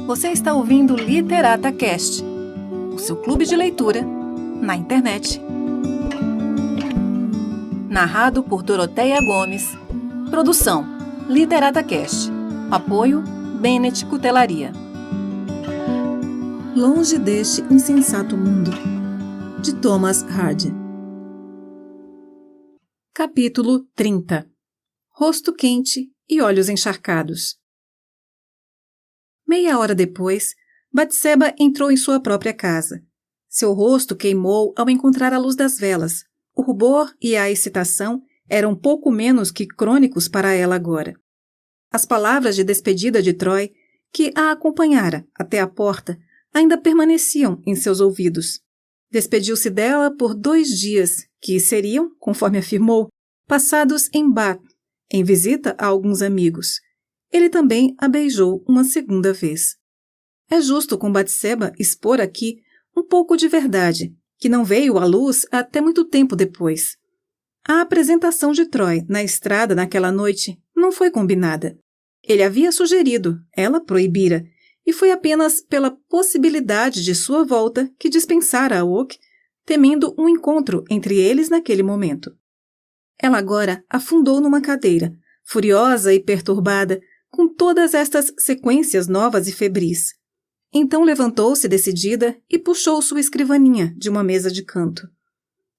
Você está ouvindo Literata Cast, o seu clube de leitura na internet. Narrado por Doroteia Gomes. Produção Literata Cast. Apoio Bennett Cutelaria. Longe deste insensato mundo, de Thomas Hardy. Capítulo 30. Rosto quente e olhos encharcados. Meia hora depois, Batseba entrou em sua própria casa. Seu rosto queimou ao encontrar a luz das velas. O rubor e a excitação eram pouco menos que crônicos para ela agora. As palavras de despedida de Troy, que a acompanhara até a porta, ainda permaneciam em seus ouvidos. Despediu-se dela por 2 dias, que seriam, conforme afirmou, passados em Bath, em visita a alguns amigos. Ele também a beijou uma segunda vez. É justo com Batseba expor aqui um pouco de verdade, que não veio à luz até muito tempo depois. A apresentação de Troy na estrada naquela noite não foi combinada. Ele havia sugerido, ela proibira, e foi apenas pela possibilidade de sua volta que dispensara a Oak, temendo um encontro entre eles naquele momento. Ela agora afundou numa cadeira, furiosa e perturbada, com todas estas sequências novas e febris. Então levantou-se decidida e puxou sua escrivaninha de uma mesa de canto.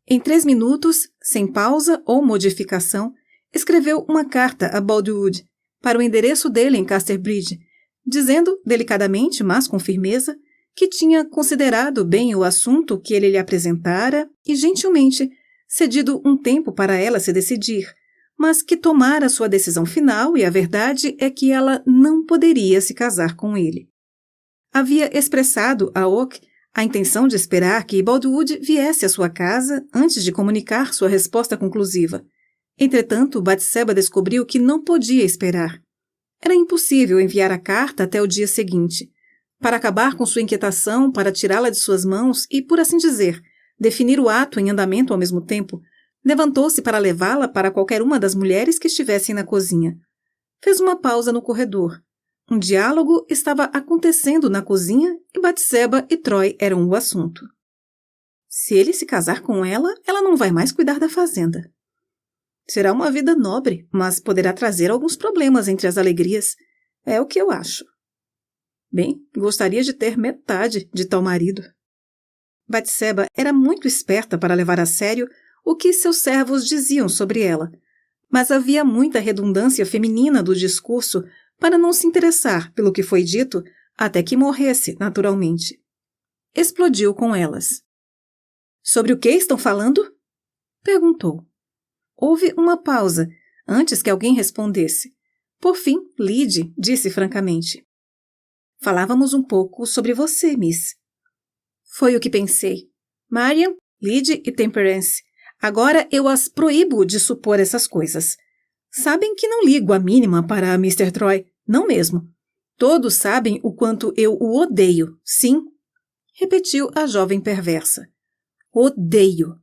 Em 3 minutos, sem pausa ou modificação, escreveu uma carta a Boldwood, para o endereço dele em Casterbridge, dizendo, delicadamente, mas com firmeza, que tinha considerado bem o assunto que ele lhe apresentara e, gentilmente, cedido um tempo para ela se decidir, mas que tomara sua decisão final e a verdade é que ela não poderia se casar com ele. Havia expressado a Oak a intenção de esperar que Boldwood viesse à sua casa antes de comunicar sua resposta conclusiva. Entretanto, Batseba descobriu que não podia esperar. Era impossível enviar a carta até o dia seguinte. Para acabar com sua inquietação, para tirá-la de suas mãos e, por assim dizer, definir o ato em andamento ao mesmo tempo, levantou-se para levá-la para qualquer uma das mulheres que estivessem na cozinha. Fez uma pausa no corredor. Um diálogo estava acontecendo na cozinha e Batseba e Troy eram o assunto. Se ele se casar com ela, ela não vai mais cuidar da fazenda. Será uma vida nobre, mas poderá trazer alguns problemas entre as alegrias. É o que eu acho. Bem, gostaria de ter metade de tal marido. Batseba era muito esperta para levar a sério o que seus servos diziam sobre ela, mas havia muita redundância feminina do discurso para não se interessar pelo que foi dito até que morresse, naturalmente. Explodiu com elas. Sobre o que estão falando? Perguntou. Houve uma pausa, antes que alguém respondesse. Por fim, Lydie disse francamente. Falávamos um pouco sobre você, Miss. Foi o que pensei. Marian, Lydie e Temperance. Agora eu as proíbo de supor essas coisas. Sabem que não ligo a mínima para Mr. Troy, não mesmo. Todos sabem o quanto eu o odeio, sim? Repetiu a jovem perversa. Odeio.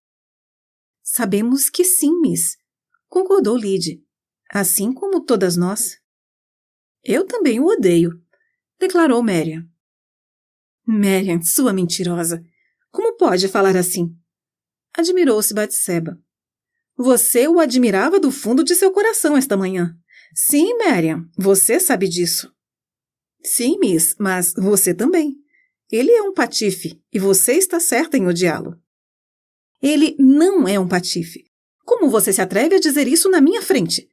Sabemos que sim, Miss, concordou Lydie, assim como todas nós. Eu também o odeio, declarou Marian. Marian, sua mentirosa, como pode falar assim? Admirou-se Batseba. Você o admirava do fundo de seu coração esta manhã. Sim, Marian, você sabe disso. Sim, Miss, mas você também. Ele é um patife e você está certa em odiá-lo. Ele não é um patife. Como você se atreve a dizer isso na minha frente?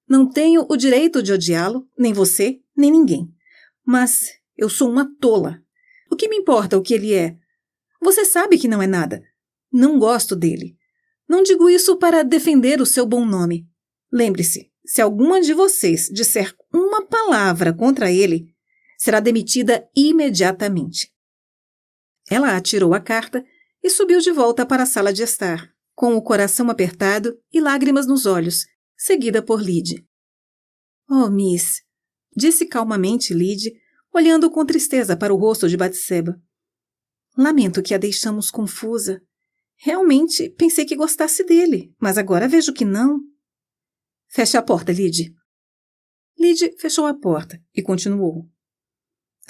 Não tenho o direito de odiá-lo, nem você, nem ninguém. Mas eu sou uma tola. O que me importa o que ele é? Você sabe que não é nada. Não gosto dele. Não digo isso para defender o seu bom nome. Lembre-se, se alguma de vocês disser uma palavra contra ele, será demitida imediatamente. Ela atirou a carta e subiu de volta para a sala de estar, com o coração apertado e lágrimas nos olhos, seguida por Lydie. Oh, Miss, disse calmamente Lydie, olhando com tristeza para o rosto de Batseba. Lamento que a deixamos confusa. Realmente pensei que gostasse dele, mas agora vejo que não. Feche a porta, Lydie. Lydie fechou a porta e continuou.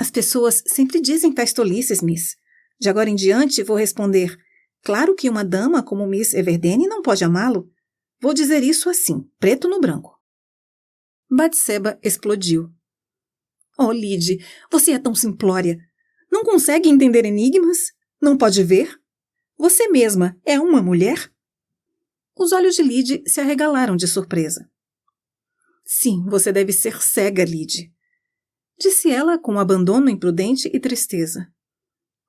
As pessoas sempre dizem tais tolices, Miss. De agora em diante, vou responder: claro que uma dama como Miss Everdene não pode amá-lo. Vou dizer isso assim, preto no branco. Batseba explodiu. Oh, Lydie, você é tão simplória. Não consegue entender enigmas? Não pode ver? Você mesma é uma mulher? Os olhos de Lydie se arregalaram de surpresa. Sim, você deve ser cega, Lydie, disse ela com abandono imprudente e tristeza.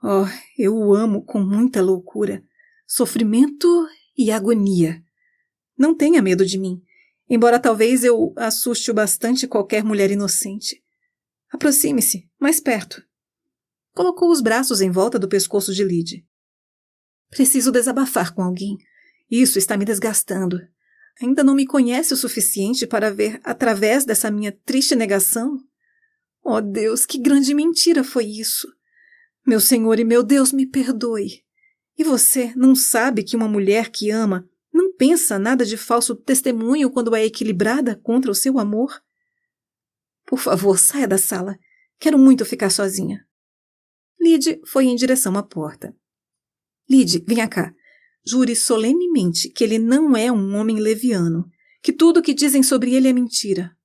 Oh, eu o amo com muita loucura, sofrimento e agonia. Não tenha medo de mim, embora talvez eu assuste bastante qualquer mulher inocente. Aproxime-se, mais perto. Colocou os braços em volta do pescoço de Lydie. Preciso desabafar com alguém. Isso está me desgastando. Ainda não me conhece o suficiente para ver através dessa minha triste negação? Oh, Deus, que grande mentira foi isso! Meu Senhor e meu Deus, me perdoe. E você não sabe que uma mulher que ama não pensa nada de falso testemunho quando é equilibrada contra o seu amor? Por favor, saia da sala. Quero muito ficar sozinha. Lydie foi em direção à porta. Lydie, venha cá. Jure solenemente que ele não é um homem leviano, que tudo o que dizem sobre ele é mentira.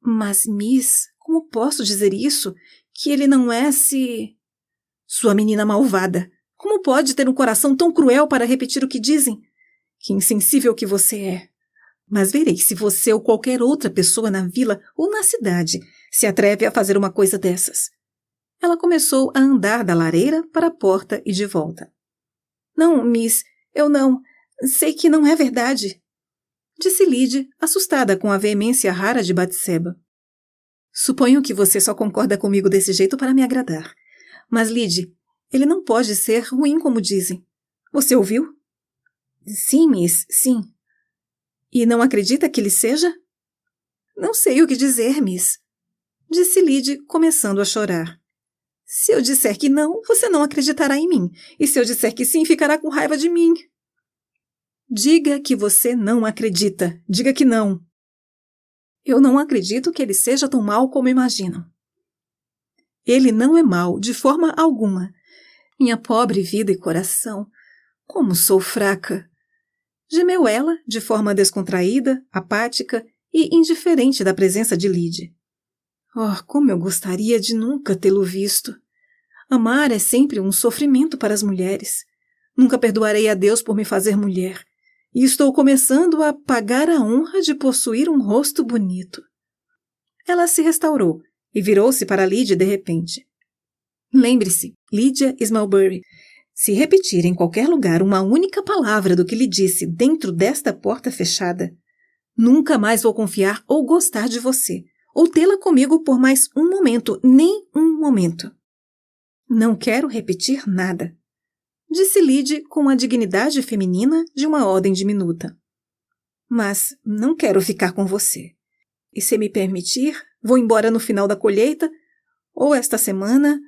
Mas, Miss, como posso dizer isso? Que ele não é Sua menina malvada! Como pode ter um coração tão cruel para repetir o que dizem? Que insensível que você é! Mas verei se você ou qualquer outra pessoa na vila ou na cidade se atreve a fazer uma coisa dessas. Ela começou a andar da lareira para a porta e de volta. Não, Miss, eu não. Sei que não é verdade, disse Lydie, assustada com a veemência rara de Batseba. Suponho que você só concorda comigo desse jeito para me agradar. Mas, Lydie, ele não pode ser ruim como dizem. Você ouviu? Sim, Miss, sim. E não acredita que ele seja? Não sei o que dizer, Miss, disse Lydie, começando a chorar. Se eu disser que não, você não acreditará em mim. E se eu disser que sim, ficará com raiva de mim. Diga que você não acredita. Diga que não. Eu não acredito que ele seja tão mau como imaginam. Ele não é mau, de forma alguma. Minha pobre vida e coração. Como sou fraca. Gemeu ela, de forma descontraída, apática e indiferente da presença de Lydie. Oh, como eu gostaria de nunca tê-lo visto. Amar é sempre um sofrimento para as mulheres. Nunca perdoarei a Deus por me fazer mulher. E estou começando a pagar a honra de possuir um rosto bonito. Ela se restaurou e virou-se para Lydie de repente. Lembre-se, Lydia Smallbury, se repetir em qualquer lugar uma única palavra do que lhe disse dentro desta porta fechada, nunca mais vou confiar ou gostar de você, ou tê-la comigo por mais um momento, nem um momento. Não quero repetir nada, disse Lydie com a dignidade feminina de uma ordem diminuta. Mas não quero ficar com você. E se me permitir, vou embora no final da colheita, ou esta semana,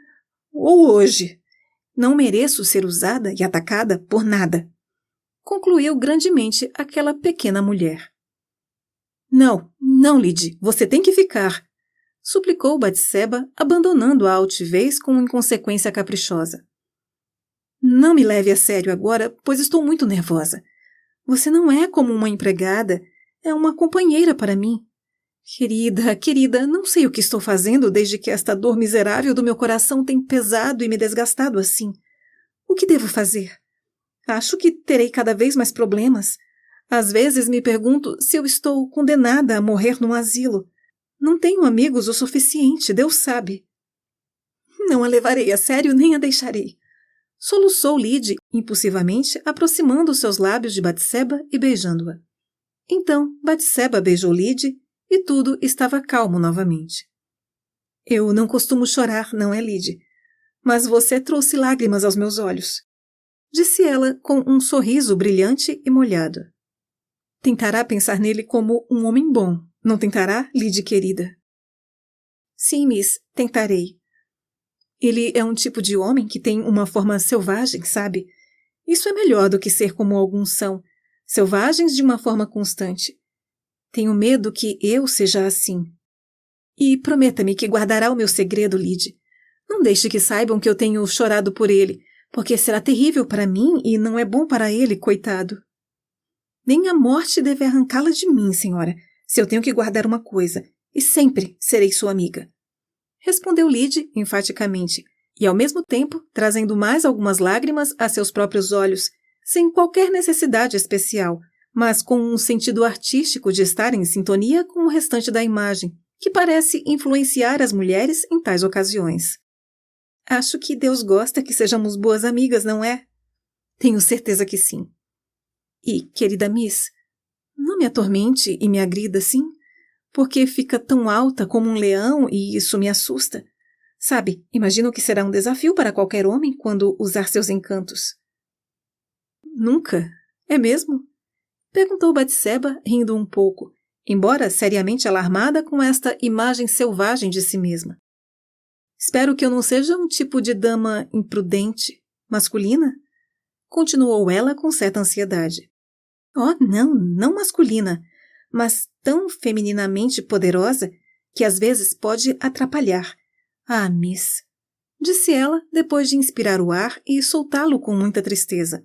ou hoje. Não mereço ser usada e atacada por nada, concluiu grandemente aquela pequena mulher. Não, não, Lydie, você tem que ficar, suplicou Batseba, abandonando a altivez com inconsequência caprichosa. Não me leve a sério agora, pois estou muito nervosa. Você não é como uma empregada, é uma companheira para mim. Querida, não sei o que estou fazendo desde que esta dor miserável do meu coração tem pesado e me desgastado assim. O que devo fazer? Acho que terei cada vez mais problemas. Às vezes me pergunto se eu estou condenada a morrer num asilo. Não tenho amigos o suficiente, Deus sabe. Não a levarei a sério nem a deixarei. Soluçou Lydie, impulsivamente, aproximando os seus lábios de Batseba e beijando-a. Então, Batseba beijou Lydie e tudo estava calmo novamente. Eu não costumo chorar, não é, Lydie? Mas você trouxe lágrimas aos meus olhos, disse ela com um sorriso brilhante e molhado. Tentará pensar nele como um homem bom, não tentará, Lydie querida? Sim, Miss, tentarei. Ele é um tipo de homem que tem uma forma selvagem, sabe? Isso é melhor do que ser como alguns são, selvagens de uma forma constante. Tenho medo que eu seja assim. E prometa-me que guardará o meu segredo, Lyd. Não deixe que saibam que eu tenho chorado por ele, porque será terrível para mim e não é bom para ele, coitado. Nem a morte deve arrancá-la de mim, senhora, se eu tenho que guardar uma coisa, e sempre serei sua amiga. Respondeu Lyd enfaticamente, e ao mesmo tempo trazendo mais algumas lágrimas a seus próprios olhos, sem qualquer necessidade especial, mas com um sentido artístico de estar em sintonia com o restante da imagem, que parece influenciar as mulheres em tais ocasiões. Acho que Deus gosta que sejamos boas amigas, não é? Tenho certeza que sim. E, querida Miss, não me atormente e me agrida assim, porque fica tão alta como um leão e isso me assusta. Sabe, imagino que será um desafio para qualquer homem quando usar seus encantos. Nunca? É mesmo? Perguntou Batseba, rindo um pouco, embora seriamente alarmada com esta imagem selvagem de si mesma. Espero que eu não seja um tipo de dama imprudente, masculina? Continuou ela com certa ansiedade. Oh, não masculina, mas tão femininamente poderosa que às vezes pode atrapalhar. Ah, Miss, disse ela depois de inspirar o ar e soltá-lo com muita tristeza.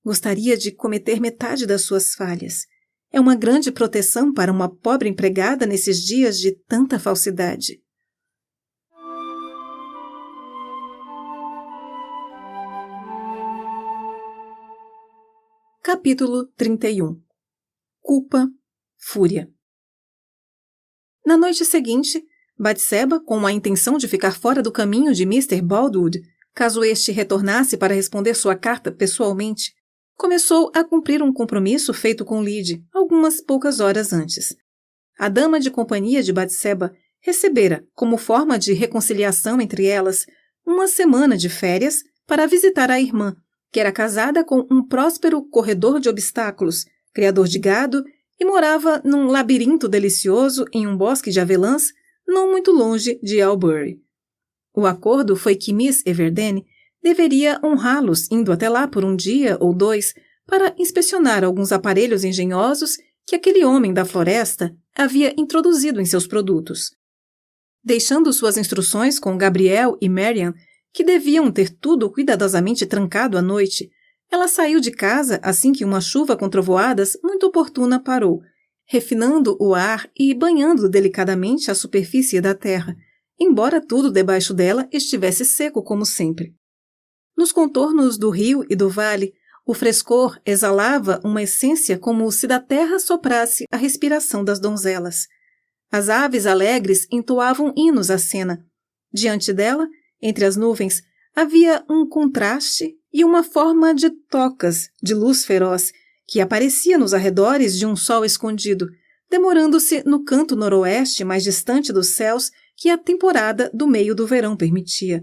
Gostaria de cometer metade das suas falhas. É uma grande proteção para uma pobre empregada nesses dias de tanta falsidade. Capítulo 31. Culpa, fúria. Na noite seguinte, Batseba, com a intenção de ficar fora do caminho de Mr. Baldwood, caso este retornasse para responder sua carta pessoalmente, começou a cumprir um compromisso feito com Lyd algumas poucas horas antes. A dama de companhia de Batseba recebera, como forma de reconciliação entre elas, uma semana de férias para visitar a irmã, que era casada com um próspero corredor de obstáculos, criador de gado, e morava num labirinto delicioso em um bosque de avelãs, não muito longe de Albury. O acordo foi que Miss Everdene deveria honrá-los indo até lá por um dia ou dois para inspecionar alguns aparelhos engenhosos que aquele homem da floresta havia introduzido em seus produtos. Deixando suas instruções com Gabriel e Marian, que deviam ter tudo cuidadosamente trancado à noite, ela saiu de casa assim que uma chuva com trovoadas muito oportuna parou, refinando o ar e banhando delicadamente a superfície da terra, embora tudo debaixo dela estivesse seco como sempre. Nos contornos do rio e do vale, o frescor exalava uma essência como se da terra soprasse a respiração das donzelas. As aves alegres entoavam hinos à cena. Diante dela, entre as nuvens, havia um contraste e uma forma de tocas de luz feroz que aparecia nos arredores de um sol escondido, demorando-se no canto noroeste mais distante dos céus que a temporada do meio do verão permitia.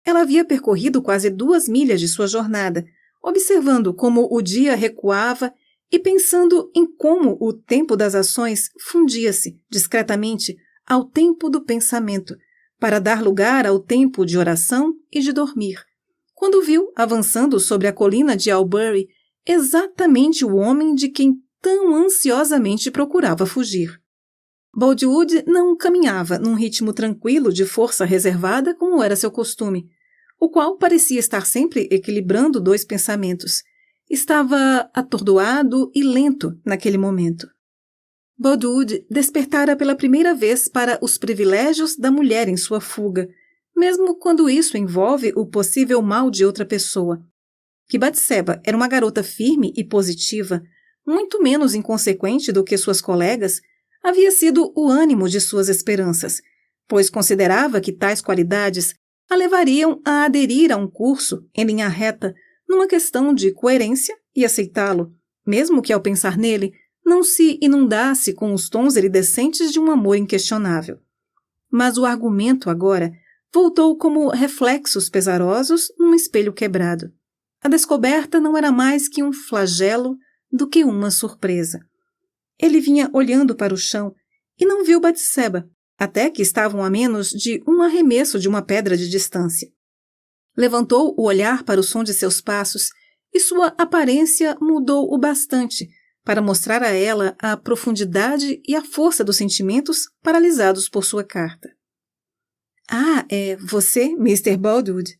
Ela havia percorrido quase 2 milhas de sua jornada, observando como o dia recuava e pensando em como o tempo das ações fundia-se, discretamente, ao tempo do pensamento, para dar lugar ao tempo de oração e de dormir, quando viu, avançando sobre a colina de Albury, exatamente o homem de quem tão ansiosamente procurava fugir. Baldwood não caminhava num ritmo tranquilo de força reservada como era seu costume, o qual parecia estar sempre equilibrando 2 pensamentos. Estava atordoado e lento naquele momento. Baldwood despertara pela primeira vez para os privilégios da mulher em sua fuga, mesmo quando isso envolve o possível mal de outra pessoa. Que Batseba era uma garota firme e positiva, muito menos inconsequente do que suas colegas, havia sido o ânimo de suas esperanças, pois considerava que tais qualidades a levariam a aderir a um curso em linha reta numa questão de coerência e aceitá-lo, mesmo que ao pensar nele não se inundasse com os tons iridescentes de um amor inquestionável. Mas o argumento agora voltou como reflexos pesarosos num espelho quebrado. A descoberta não era mais que um flagelo do que uma surpresa. Ele vinha olhando para o chão e não viu Batseba, até que estavam a menos de um arremesso de uma pedra de distância. Levantou o olhar para o som de seus passos e sua aparência mudou o bastante para mostrar a ela a profundidade e a força dos sentimentos paralisados por sua carta. Ah, é você, Mr. Baldwood?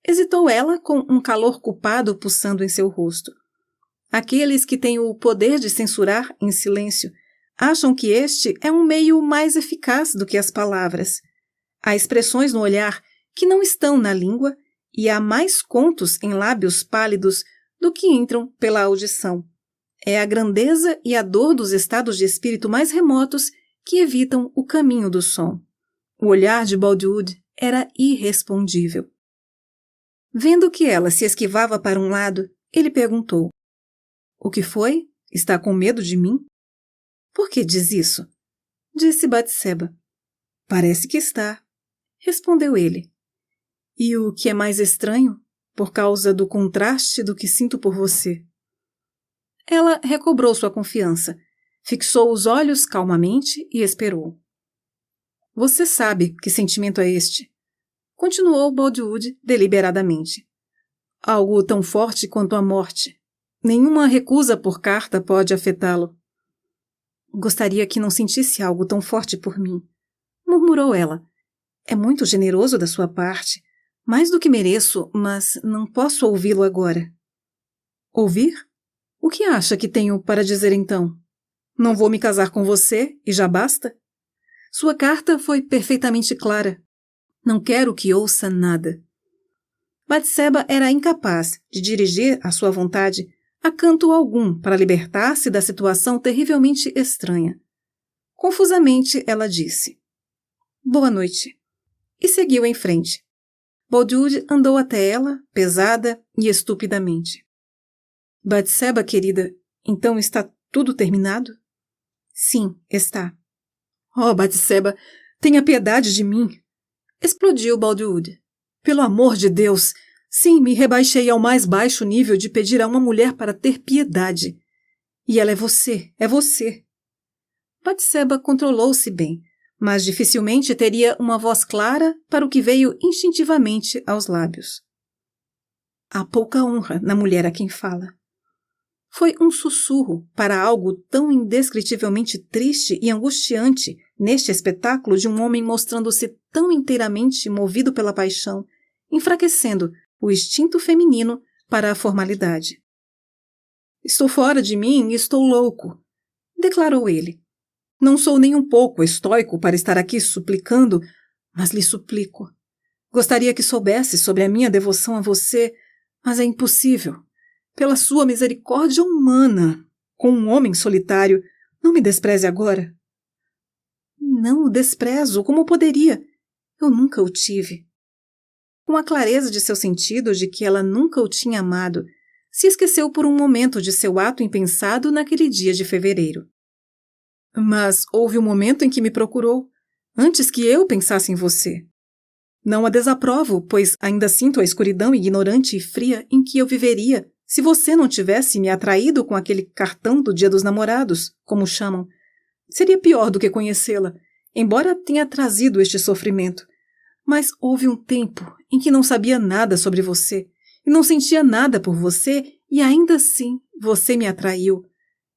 Hesitou ela com um calor culpado pulsando em seu rosto. Aqueles que têm o poder de censurar em silêncio acham que este é um meio mais eficaz do que as palavras. Há expressões no olhar que não estão na língua e há mais contos em lábios pálidos do que entram pela audição. É a grandeza e a dor dos estados de espírito mais remotos que evitam o caminho do som. O olhar de Baldwood era irrespondível. Vendo que ela se esquivava para um lado, ele perguntou: O que foi? Está com medo de mim? Por que diz isso? Disse Batseba. Parece que está, respondeu ele. E o que é mais estranho, por causa do contraste do que sinto por você. Ela recobrou sua confiança, fixou os olhos calmamente e esperou. Você sabe que sentimento é este? Continuou Baldwood deliberadamente. Algo tão forte quanto a morte. Nenhuma recusa por carta pode afetá-lo. Gostaria que não sentisse algo tão forte por mim, murmurou ela. É muito generoso da sua parte, mais do que mereço, mas não posso ouvi-lo agora. Ouvir? O que acha que tenho para dizer então? Não vou me casar com você e já basta? Sua carta foi perfeitamente clara. Não quero que ouça nada. Batseba era incapaz de dirigir a sua vontade a canto algum para libertar-se da situação terrivelmente estranha. Confusamente, ela disse: Boa noite. E seguiu em frente. Baldwood andou até ela, pesada e estupidamente. Batseba, querida, então está tudo terminado? Sim, está. Oh, Batseba, tenha piedade de mim. Explodiu Baldwood. Pelo amor de Deus! Sim, me rebaixei ao mais baixo nível de pedir a uma mulher para ter piedade. E ela é você, é você. Batseba controlou-se bem, mas dificilmente teria uma voz clara para o que veio instintivamente aos lábios. Há pouca honra na mulher a quem fala. Foi um sussurro para algo tão indescritivelmente triste e angustiante neste espetáculo de um homem mostrando-se tão inteiramente movido pela paixão, enfraquecendo o instinto feminino para a formalidade. Estou fora de mim e estou louco, declarou ele. Não sou nem um pouco estoico para estar aqui suplicando, mas lhe suplico. Gostaria que soubesse sobre a minha devoção a você, mas é impossível. Pela sua misericórdia humana, com um homem solitário, não me despreze agora. Não o desprezo, como poderia? Eu nunca o tive. Com a clareza de seu sentido de que ela nunca o tinha amado, se esqueceu por um momento de seu ato impensado naquele dia de fevereiro. Mas houve um momento em que me procurou, antes que eu pensasse em você. Não a desaprovo, pois ainda sinto a escuridão ignorante e fria em que eu viveria se você não tivesse me atraído com aquele cartão do Dia dos Namorados, como chamam. Seria pior do que conhecê-la, embora tenha trazido este sofrimento. Mas houve um tempo em que não sabia nada sobre você, e não sentia nada por você, e ainda assim você me atraiu.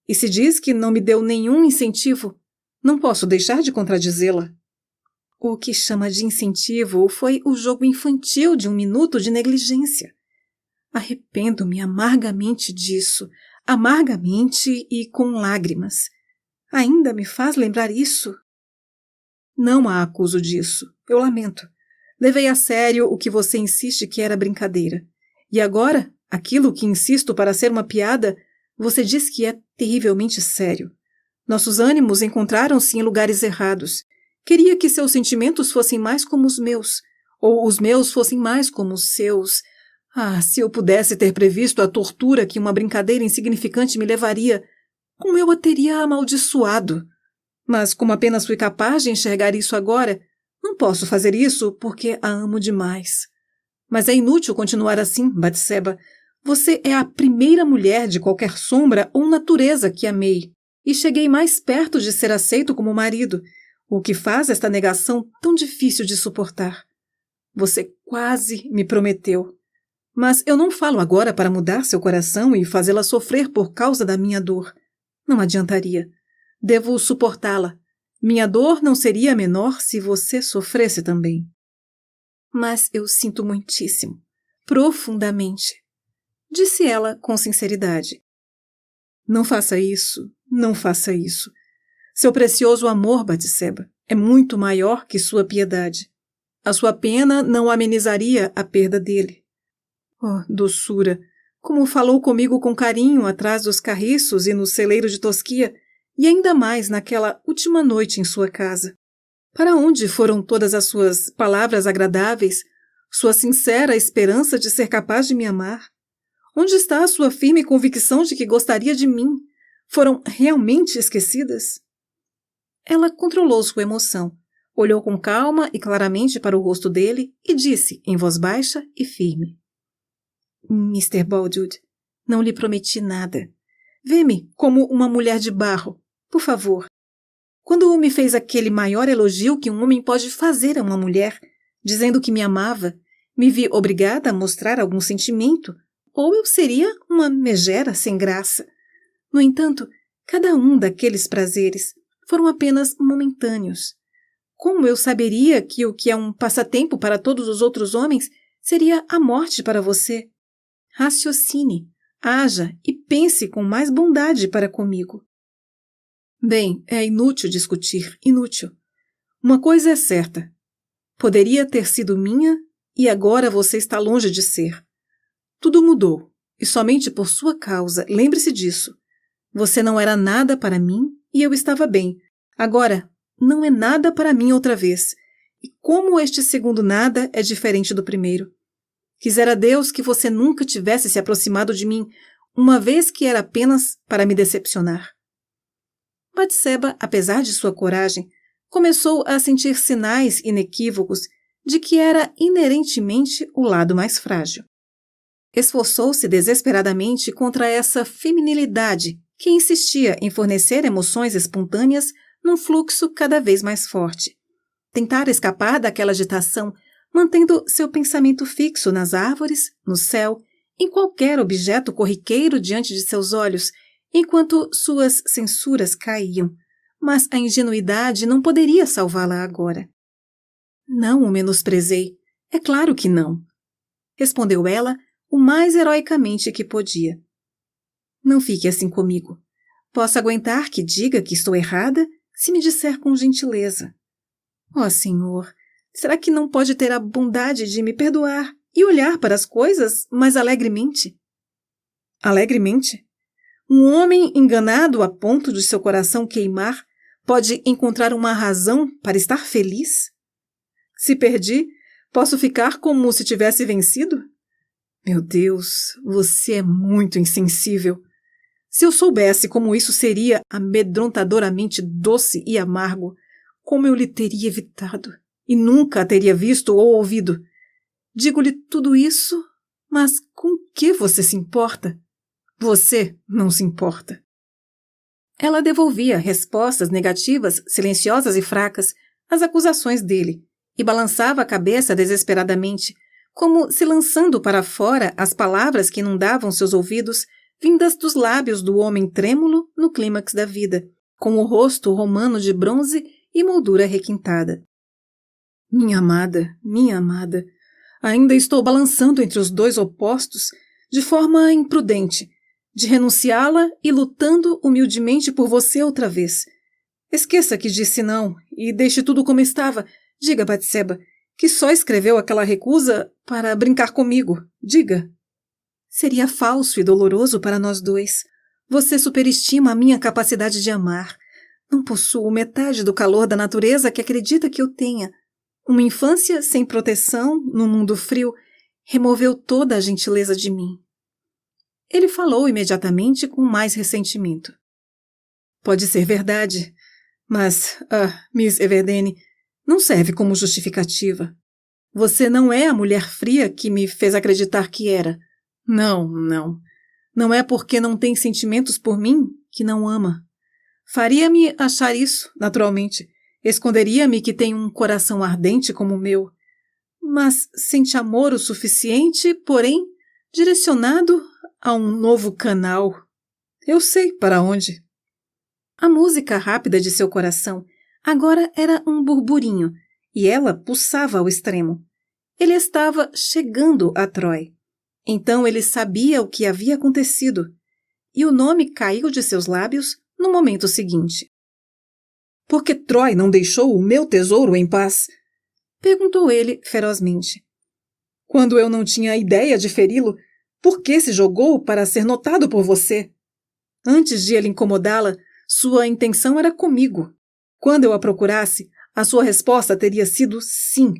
E se diz que não me deu nenhum incentivo, não posso deixar de contradizê-la. O que chama de incentivo foi o jogo infantil de um minuto de negligência. Arrependo-me amargamente disso, amargamente e com lágrimas. Ainda me faz lembrar isso? Não a acuso disso, eu lamento. Levei a sério o que você insiste que era brincadeira. E agora, aquilo que insisto para ser uma piada, você diz que é terrivelmente sério. Nossos ânimos encontraram-se em lugares errados. Queria que seus sentimentos fossem mais como os meus, ou os meus fossem mais como os seus. Ah, se eu pudesse ter previsto a tortura que uma brincadeira insignificante me levaria, como eu a teria amaldiçoado. Mas como apenas fui capaz de enxergar isso agora, não posso fazer isso porque a amo demais. Mas é inútil continuar assim, Batseba. Você é a primeira mulher de qualquer sombra ou natureza que amei, e cheguei mais perto de ser aceito como marido, o que faz esta negação tão difícil de suportar. Você quase me prometeu. Mas eu não falo agora para mudar seu coração e fazê-la sofrer por causa da minha dor. Não adiantaria. Devo suportá-la. Minha dor não seria menor se você sofresse também. Mas eu sinto muitíssimo, profundamente, disse ela com sinceridade. Não faça isso, não faça isso. Seu precioso amor, Batseba, é muito maior que sua piedade. A sua pena não amenizaria a perda dele. Oh, doçura, como falou comigo com carinho atrás dos carriços e no celeiro de Tosquia, e ainda mais naquela última noite em sua casa. Para onde foram todas as suas palavras agradáveis, sua sincera esperança de ser capaz de me amar? Onde está a sua firme convicção de que gostaria de mim? Foram realmente esquecidas? Ela controlou sua emoção, olhou com calma e claramente para o rosto dele e disse, em voz baixa e firme: Mr. Boldude, não lhe prometi nada. Vê-me como uma mulher de barro, por favor. Quando me fez aquele maior elogio que um homem pode fazer a uma mulher, dizendo que me amava, me vi obrigada a mostrar algum sentimento, ou eu seria uma megera sem graça. No entanto, cada um daqueles prazeres foram apenas momentâneos. Como eu saberia que o que é um passatempo para todos os outros homens seria a morte para você? Raciocine, haja e pense com mais bondade para comigo. Bem, é inútil discutir, inútil. Uma coisa é certa. Poderia ter sido minha e agora você está longe de ser. Tudo mudou, e somente por sua causa, lembre-se disso. Você não era nada para mim e eu estava bem. Agora, não é nada para mim outra vez. E como este segundo nada é diferente do primeiro. Quisera Deus que você nunca tivesse se aproximado de mim, uma vez que era apenas para me decepcionar. Batseba, apesar de sua coragem, começou a sentir sinais inequívocos de que era inerentemente o lado mais frágil. Esforçou-se desesperadamente contra essa feminilidade que insistia em fornecer emoções espontâneas num fluxo cada vez mais forte. Tentara escapar daquela agitação, mantendo seu pensamento fixo nas árvores, no céu, em qualquer objeto corriqueiro diante de seus olhos, enquanto suas censuras caíam, mas a ingenuidade não poderia salvá-la agora. Não o menosprezei, é claro que não, respondeu ela o mais heroicamente que podia. Não fique assim comigo. Posso aguentar que diga que estou errada se me disser com gentileza. Ó Senhor, será que não pode ter a bondade de me perdoar e olhar para as coisas mais alegremente? Alegremente? Um homem enganado a ponto de seu coração queimar pode encontrar uma razão para estar feliz? Se perdi, posso ficar como se tivesse vencido? Meu Deus, você é muito insensível. Se eu soubesse como isso seria amedrontadoramente doce e amargo, como eu lhe teria evitado e nunca a teria visto ou ouvido. Digo-lhe tudo isso, mas com que você se importa? Você não se importa. Ela devolvia respostas negativas, silenciosas e fracas, às acusações dele, e balançava a cabeça desesperadamente, como se lançando para fora as palavras que inundavam seus ouvidos, vindas dos lábios do homem trêmulo no clímax da vida, com o rosto romano de bronze e moldura requintada. Minha amada, ainda estou balançando entre os dois opostos de forma imprudente, de renunciá-la e lutando humildemente por você outra vez. Esqueça que disse não e deixe tudo como estava. Diga, Batseba, que só escreveu aquela recusa para brincar comigo. Diga. Seria falso e doloroso para nós dois. Você superestima a minha capacidade de amar. Não possuo metade do calor da natureza que acredita que eu tenha. Uma infância sem proteção, num mundo frio, removeu toda a gentileza de mim. Ele falou imediatamente com mais ressentimento. Pode ser verdade, mas, Miss Everdene, não serve como justificativa. Você não é a mulher fria que me fez acreditar que era. Não. Não é porque não tem sentimentos por mim que não ama. Faria-me achar isso, naturalmente. Esconderia-me que tem um coração ardente como o meu. Mas sente amor o suficiente, porém, direcionado a um novo canal. Eu sei para onde. A música rápida de seu coração agora era um burburinho, e ela pulsava ao extremo. Ele estava chegando a Troy. Então ele sabia o que havia acontecido, e o nome caiu de seus lábios no momento seguinte. Por que Troy não deixou o meu tesouro em paz? Perguntou ele ferozmente. Quando eu não tinha ideia de feri-lo, por que se jogou para ser notado por você? Antes de ele incomodá-la, sua intenção era comigo. Quando eu a procurasse, a sua resposta teria sido sim.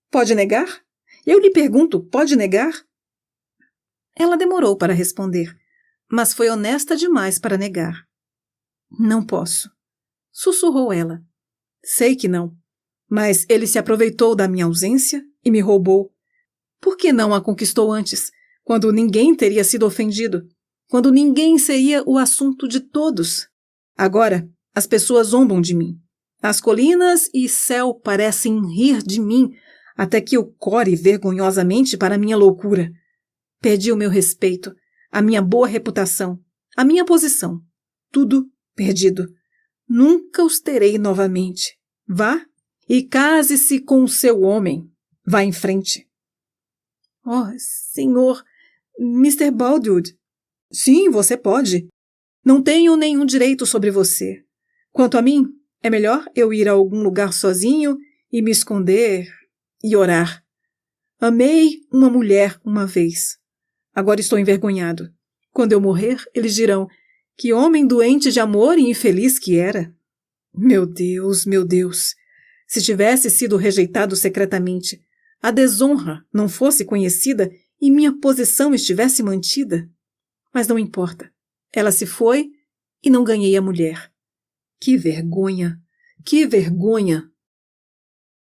Pode negar? Eu lhe pergunto, pode negar? Ela demorou para responder, mas foi honesta demais para negar. Não posso, sussurrou ela. Sei que não, mas ele se aproveitou da minha ausência e me roubou. Por que não a conquistou antes, quando ninguém teria sido ofendido? Quando ninguém seria o assunto de todos? Agora, as pessoas zombam de mim. As colinas e céu parecem rir de mim, até que eu core vergonhosamente para minha loucura. Perdi o meu respeito, a minha boa reputação, a minha posição. Tudo perdido. Nunca os terei novamente. Vá e case-se com o seu homem. Vá em frente. Oh, senhor, Mr. Baldwood. Sim, você pode. Não tenho nenhum direito sobre você. Quanto a mim, é melhor eu ir a algum lugar sozinho e me esconder e orar. Amei uma mulher uma vez. Agora estou envergonhado. Quando eu morrer, eles dirão: que homem doente de amor e infeliz que era. Meu Deus, meu Deus. Se tivesse sido rejeitado secretamente, a desonra não fosse conhecida e minha posição estivesse mantida. Mas não importa. Ela se foi e não ganhei a mulher. Que vergonha! Que vergonha!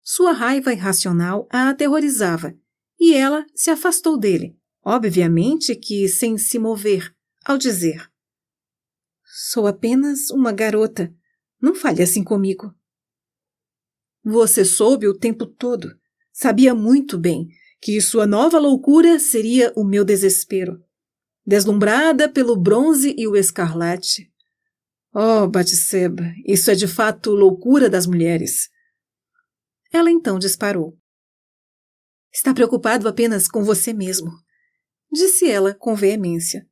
Sua raiva irracional a aterrorizava, e ela se afastou dele, obviamente que sem se mover, ao dizer: Sou apenas uma garota. Não fale assim comigo. Você soube o tempo todo. Sabia muito bem que sua nova loucura seria o meu desespero. Deslumbrada pelo bronze e o escarlate. Oh, Batseba, isso é de fato loucura das mulheres. Ela então disparou. Está preocupado apenas com você mesmo, disse ela com veemência.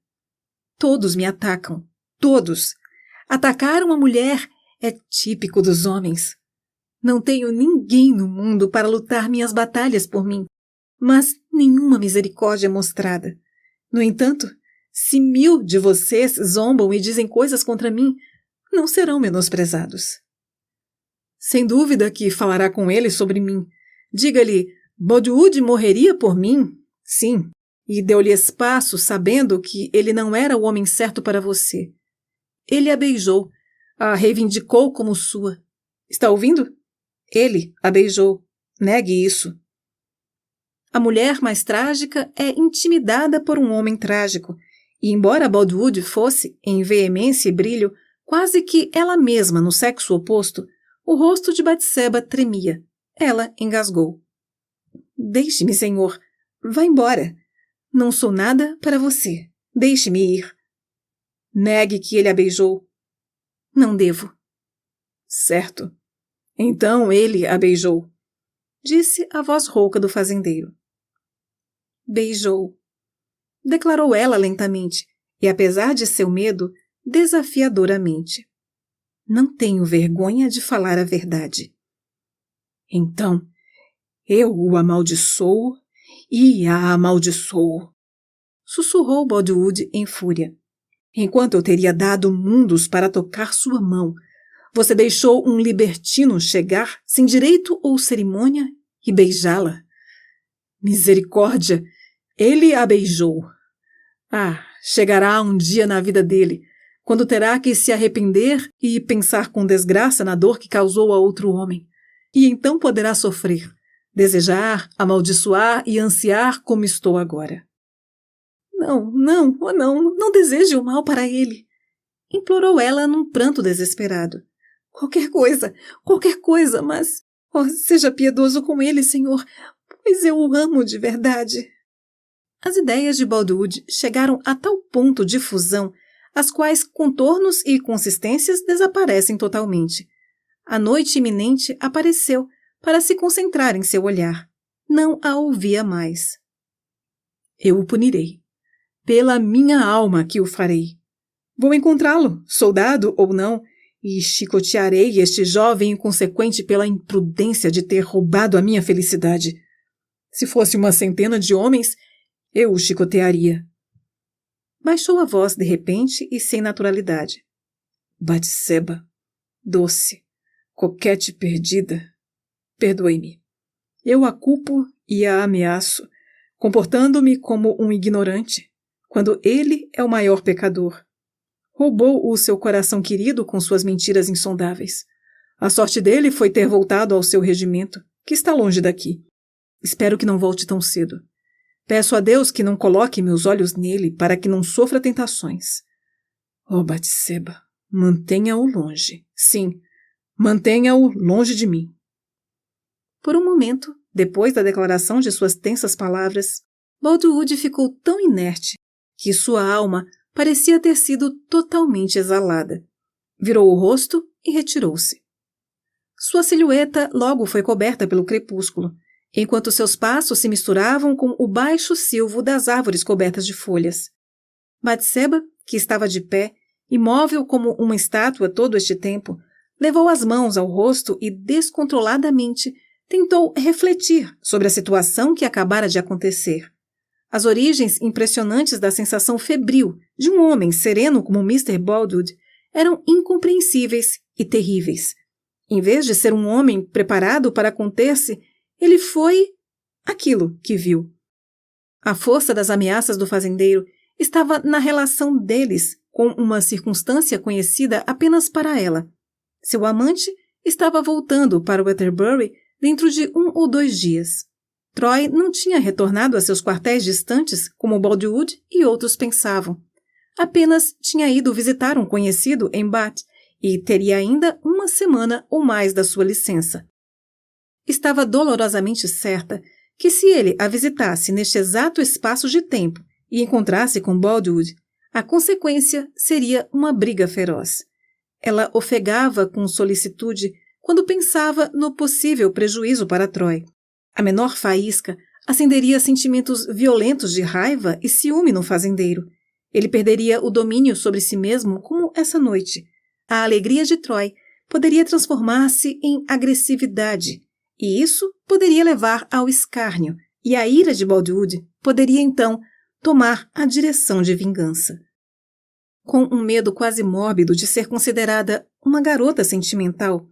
Todos me atacam. Todos. Atacar uma mulher é típico dos homens. Não tenho ninguém no mundo para lutar minhas batalhas por mim, mas nenhuma misericórdia é mostrada. No entanto, se 1000 de vocês zombam e dizem coisas contra mim, não serão menosprezados. Sem dúvida que falará com ele sobre mim. Diga-lhe, Baldwood morreria por mim? Sim, e deu-lhe espaço sabendo que ele não era o homem certo para você. Ele a beijou, a reivindicou como sua. Está ouvindo? Ele a beijou. Negue isso. A mulher mais trágica é intimidada por um homem trágico, e embora Baldwood fosse, em veemência e brilho, quase que ela mesma no sexo oposto, o rosto de Batseba tremia. Ela engasgou. Deixe-me, senhor. Vá embora. Não sou nada para você. Deixe-me ir. Negue que ele a beijou. Não devo. Certo. Então ele a beijou, disse a voz rouca do fazendeiro. Beijou, declarou ela lentamente, e apesar de seu medo, desafiadoramente. Não tenho vergonha de falar a verdade. Então, eu o amaldiçoo e a amaldiçoo, sussurrou Baldwood em fúria. Enquanto eu teria dado mundos para tocar sua mão, você deixou um libertino chegar sem direito ou cerimônia e beijá-la. Misericórdia! Ele a beijou. Ah, chegará um dia na vida dele, quando terá que se arrepender e pensar com desgraça na dor que causou a outro homem. E então poderá sofrer, desejar, amaldiçoar e ansiar como estou agora. Não, não, oh não deseje o mal para ele, implorou ela num pranto desesperado. Qualquer coisa, mas, seja piedoso com ele, senhor, pois eu o amo de verdade. As ideias de Baldwood chegaram a tal ponto de fusão as quais contornos e consistências desaparecem totalmente. A noite iminente apareceu para se concentrar em seu olhar. Não a ouvia mais. Eu o punirei. Pela minha alma que o farei. Vou encontrá-lo, soldado ou não, e chicotearei este jovem inconsequente pela imprudência de ter roubado a minha felicidade. Se fosse uma centena de homens, eu o chicotearia. Baixou a voz de repente e sem naturalidade. Batseba, doce, coquete perdida, perdoe-me. Eu a culpo e a ameaço, comportando-me como um ignorante, quando ele é o maior pecador. Roubou o seu coração querido com suas mentiras insondáveis. A sorte dele foi ter voltado ao seu regimento, que está longe daqui. Espero que não volte tão cedo. Peço a Deus que não coloque meus olhos nele para que não sofra tentações. Oh, Batseba, mantenha-o longe. Sim, mantenha-o longe de mim. Por um momento, depois da declaração de suas tensas palavras, Boldywood ficou tão inerte que sua alma parecia ter sido totalmente exalada. Virou o rosto e retirou-se. Sua silhueta logo foi coberta pelo crepúsculo, enquanto seus passos se misturavam com o baixo silvo das árvores cobertas de folhas. Batseba, que estava de pé, imóvel como uma estátua todo este tempo, levou as mãos ao rosto e descontroladamente tentou refletir sobre a situação que acabara de acontecer. As origens impressionantes da sensação febril de um homem sereno como Mr. Boldywood eram incompreensíveis e terríveis. Em vez de ser um homem preparado para conter-se, ele foi aquilo que viu. A força das ameaças do fazendeiro estava na relação deles com uma circunstância conhecida apenas para ela. Seu amante estava voltando para Weatherbury dentro de 1 ou 2 dias. Troy não tinha retornado a seus quartéis distantes como Boldywood e outros pensavam. Apenas tinha ido visitar um conhecido em Bath e teria ainda 1 semana ou mais da sua licença. Estava dolorosamente certa que se ele a visitasse neste exato espaço de tempo e encontrasse com Boldywood, a consequência seria uma briga feroz. Ela ofegava com solicitude quando pensava no possível prejuízo para Troy. A menor faísca acenderia sentimentos violentos de raiva e ciúme no fazendeiro. Ele perderia o domínio sobre si mesmo como essa noite. A alegria de Troy poderia transformar-se em agressividade, e isso poderia levar ao escárnio, e a ira de Boldywood poderia então tomar a direção de vingança. Com um medo quase mórbido de ser considerada uma garota sentimental,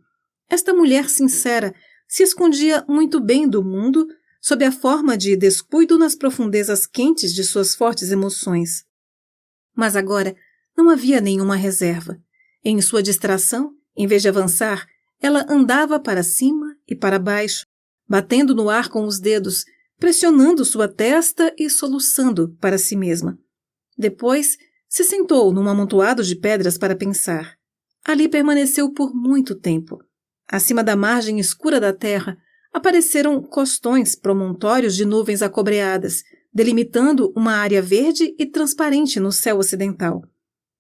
esta mulher sincera se escondia muito bem do mundo sob a forma de descuido nas profundezas quentes de suas fortes emoções. Mas agora não havia nenhuma reserva. Em sua distração, em vez de avançar, ela andava para cima e para baixo, batendo no ar com os dedos, pressionando sua testa e soluçando para si mesma. Depois, se sentou num amontoado de pedras para pensar. Ali permaneceu por muito tempo. Acima da margem escura da terra, apareceram costões promontórios de nuvens acobreadas, delimitando uma área verde e transparente no céu ocidental.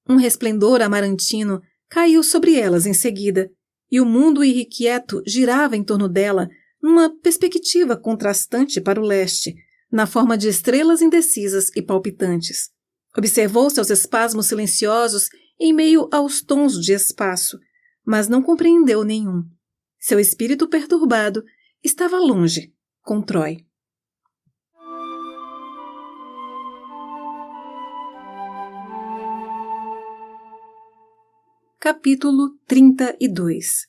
Um resplendor amarantino caiu sobre elas em seguida, e o mundo irrequieto girava em torno dela numa perspectiva contrastante para o leste, na forma de estrelas indecisas e palpitantes. Observou seus espasmos silenciosos em meio aos tons de espaço, mas não compreendeu nenhum. Seu espírito perturbado estava longe, com Troy. Capítulo 32.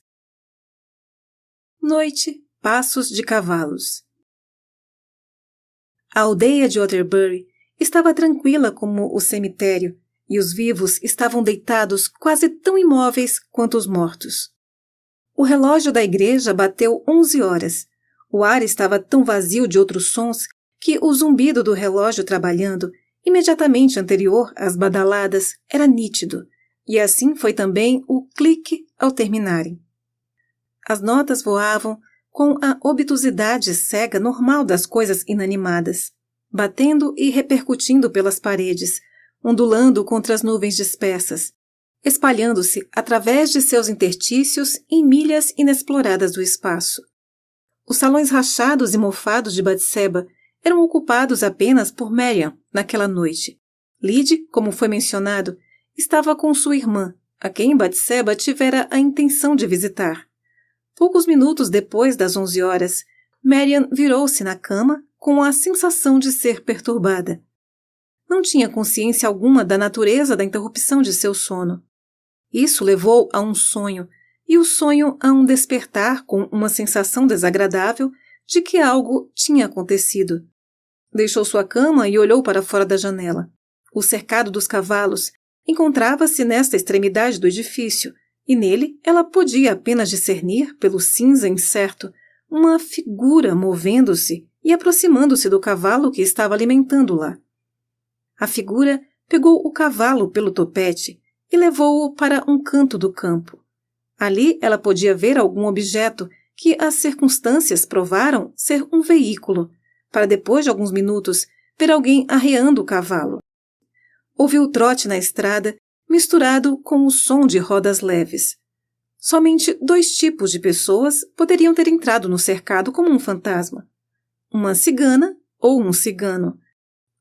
Noite, passos de cavalos. A aldeia de Waterbury estava tranquila como o cemitério, e os vivos estavam deitados quase tão imóveis quanto os mortos. O relógio da igreja bateu 11 horas. O ar estava tão vazio de outros sons que o zumbido do relógio trabalhando, imediatamente anterior às badaladas, era nítido, e assim foi também o clique ao terminarem. As notas voavam com a obtusidade cega normal das coisas inanimadas, batendo e repercutindo pelas paredes, ondulando contra as nuvens dispersas, espalhando-se através de seus interstícios em milhas inexploradas do espaço. Os salões rachados e mofados de Batseba eram ocupados apenas por Miriam naquela noite. Lyd, como foi mencionado, estava com sua irmã, a quem Batseba tivera a intenção de visitar. Poucos minutos depois das 11 horas, Miriam virou-se na cama com a sensação de ser perturbada. Não tinha consciência alguma da natureza da interrupção de seu sono. Isso levou a um sonho, e o sonho a um despertar com uma sensação desagradável de que algo tinha acontecido. Deixou sua cama e olhou para fora da janela. O cercado dos cavalos encontrava-se nesta extremidade do edifício, e nele ela podia apenas discernir, pelo cinza incerto, uma figura movendo-se e aproximando-se do cavalo que estava alimentando lá. A figura pegou o cavalo pelo topete e levou-o para um canto do campo. Ali ela podia ver algum objeto que as circunstâncias provaram ser um veículo, para depois de alguns minutos ver alguém arreando o cavalo. Ouviu o trote na estrada, misturado com o som de rodas leves. Somente 2 tipos de pessoas poderiam ter entrado no cercado como um fantasma. Uma cigana ou um cigano.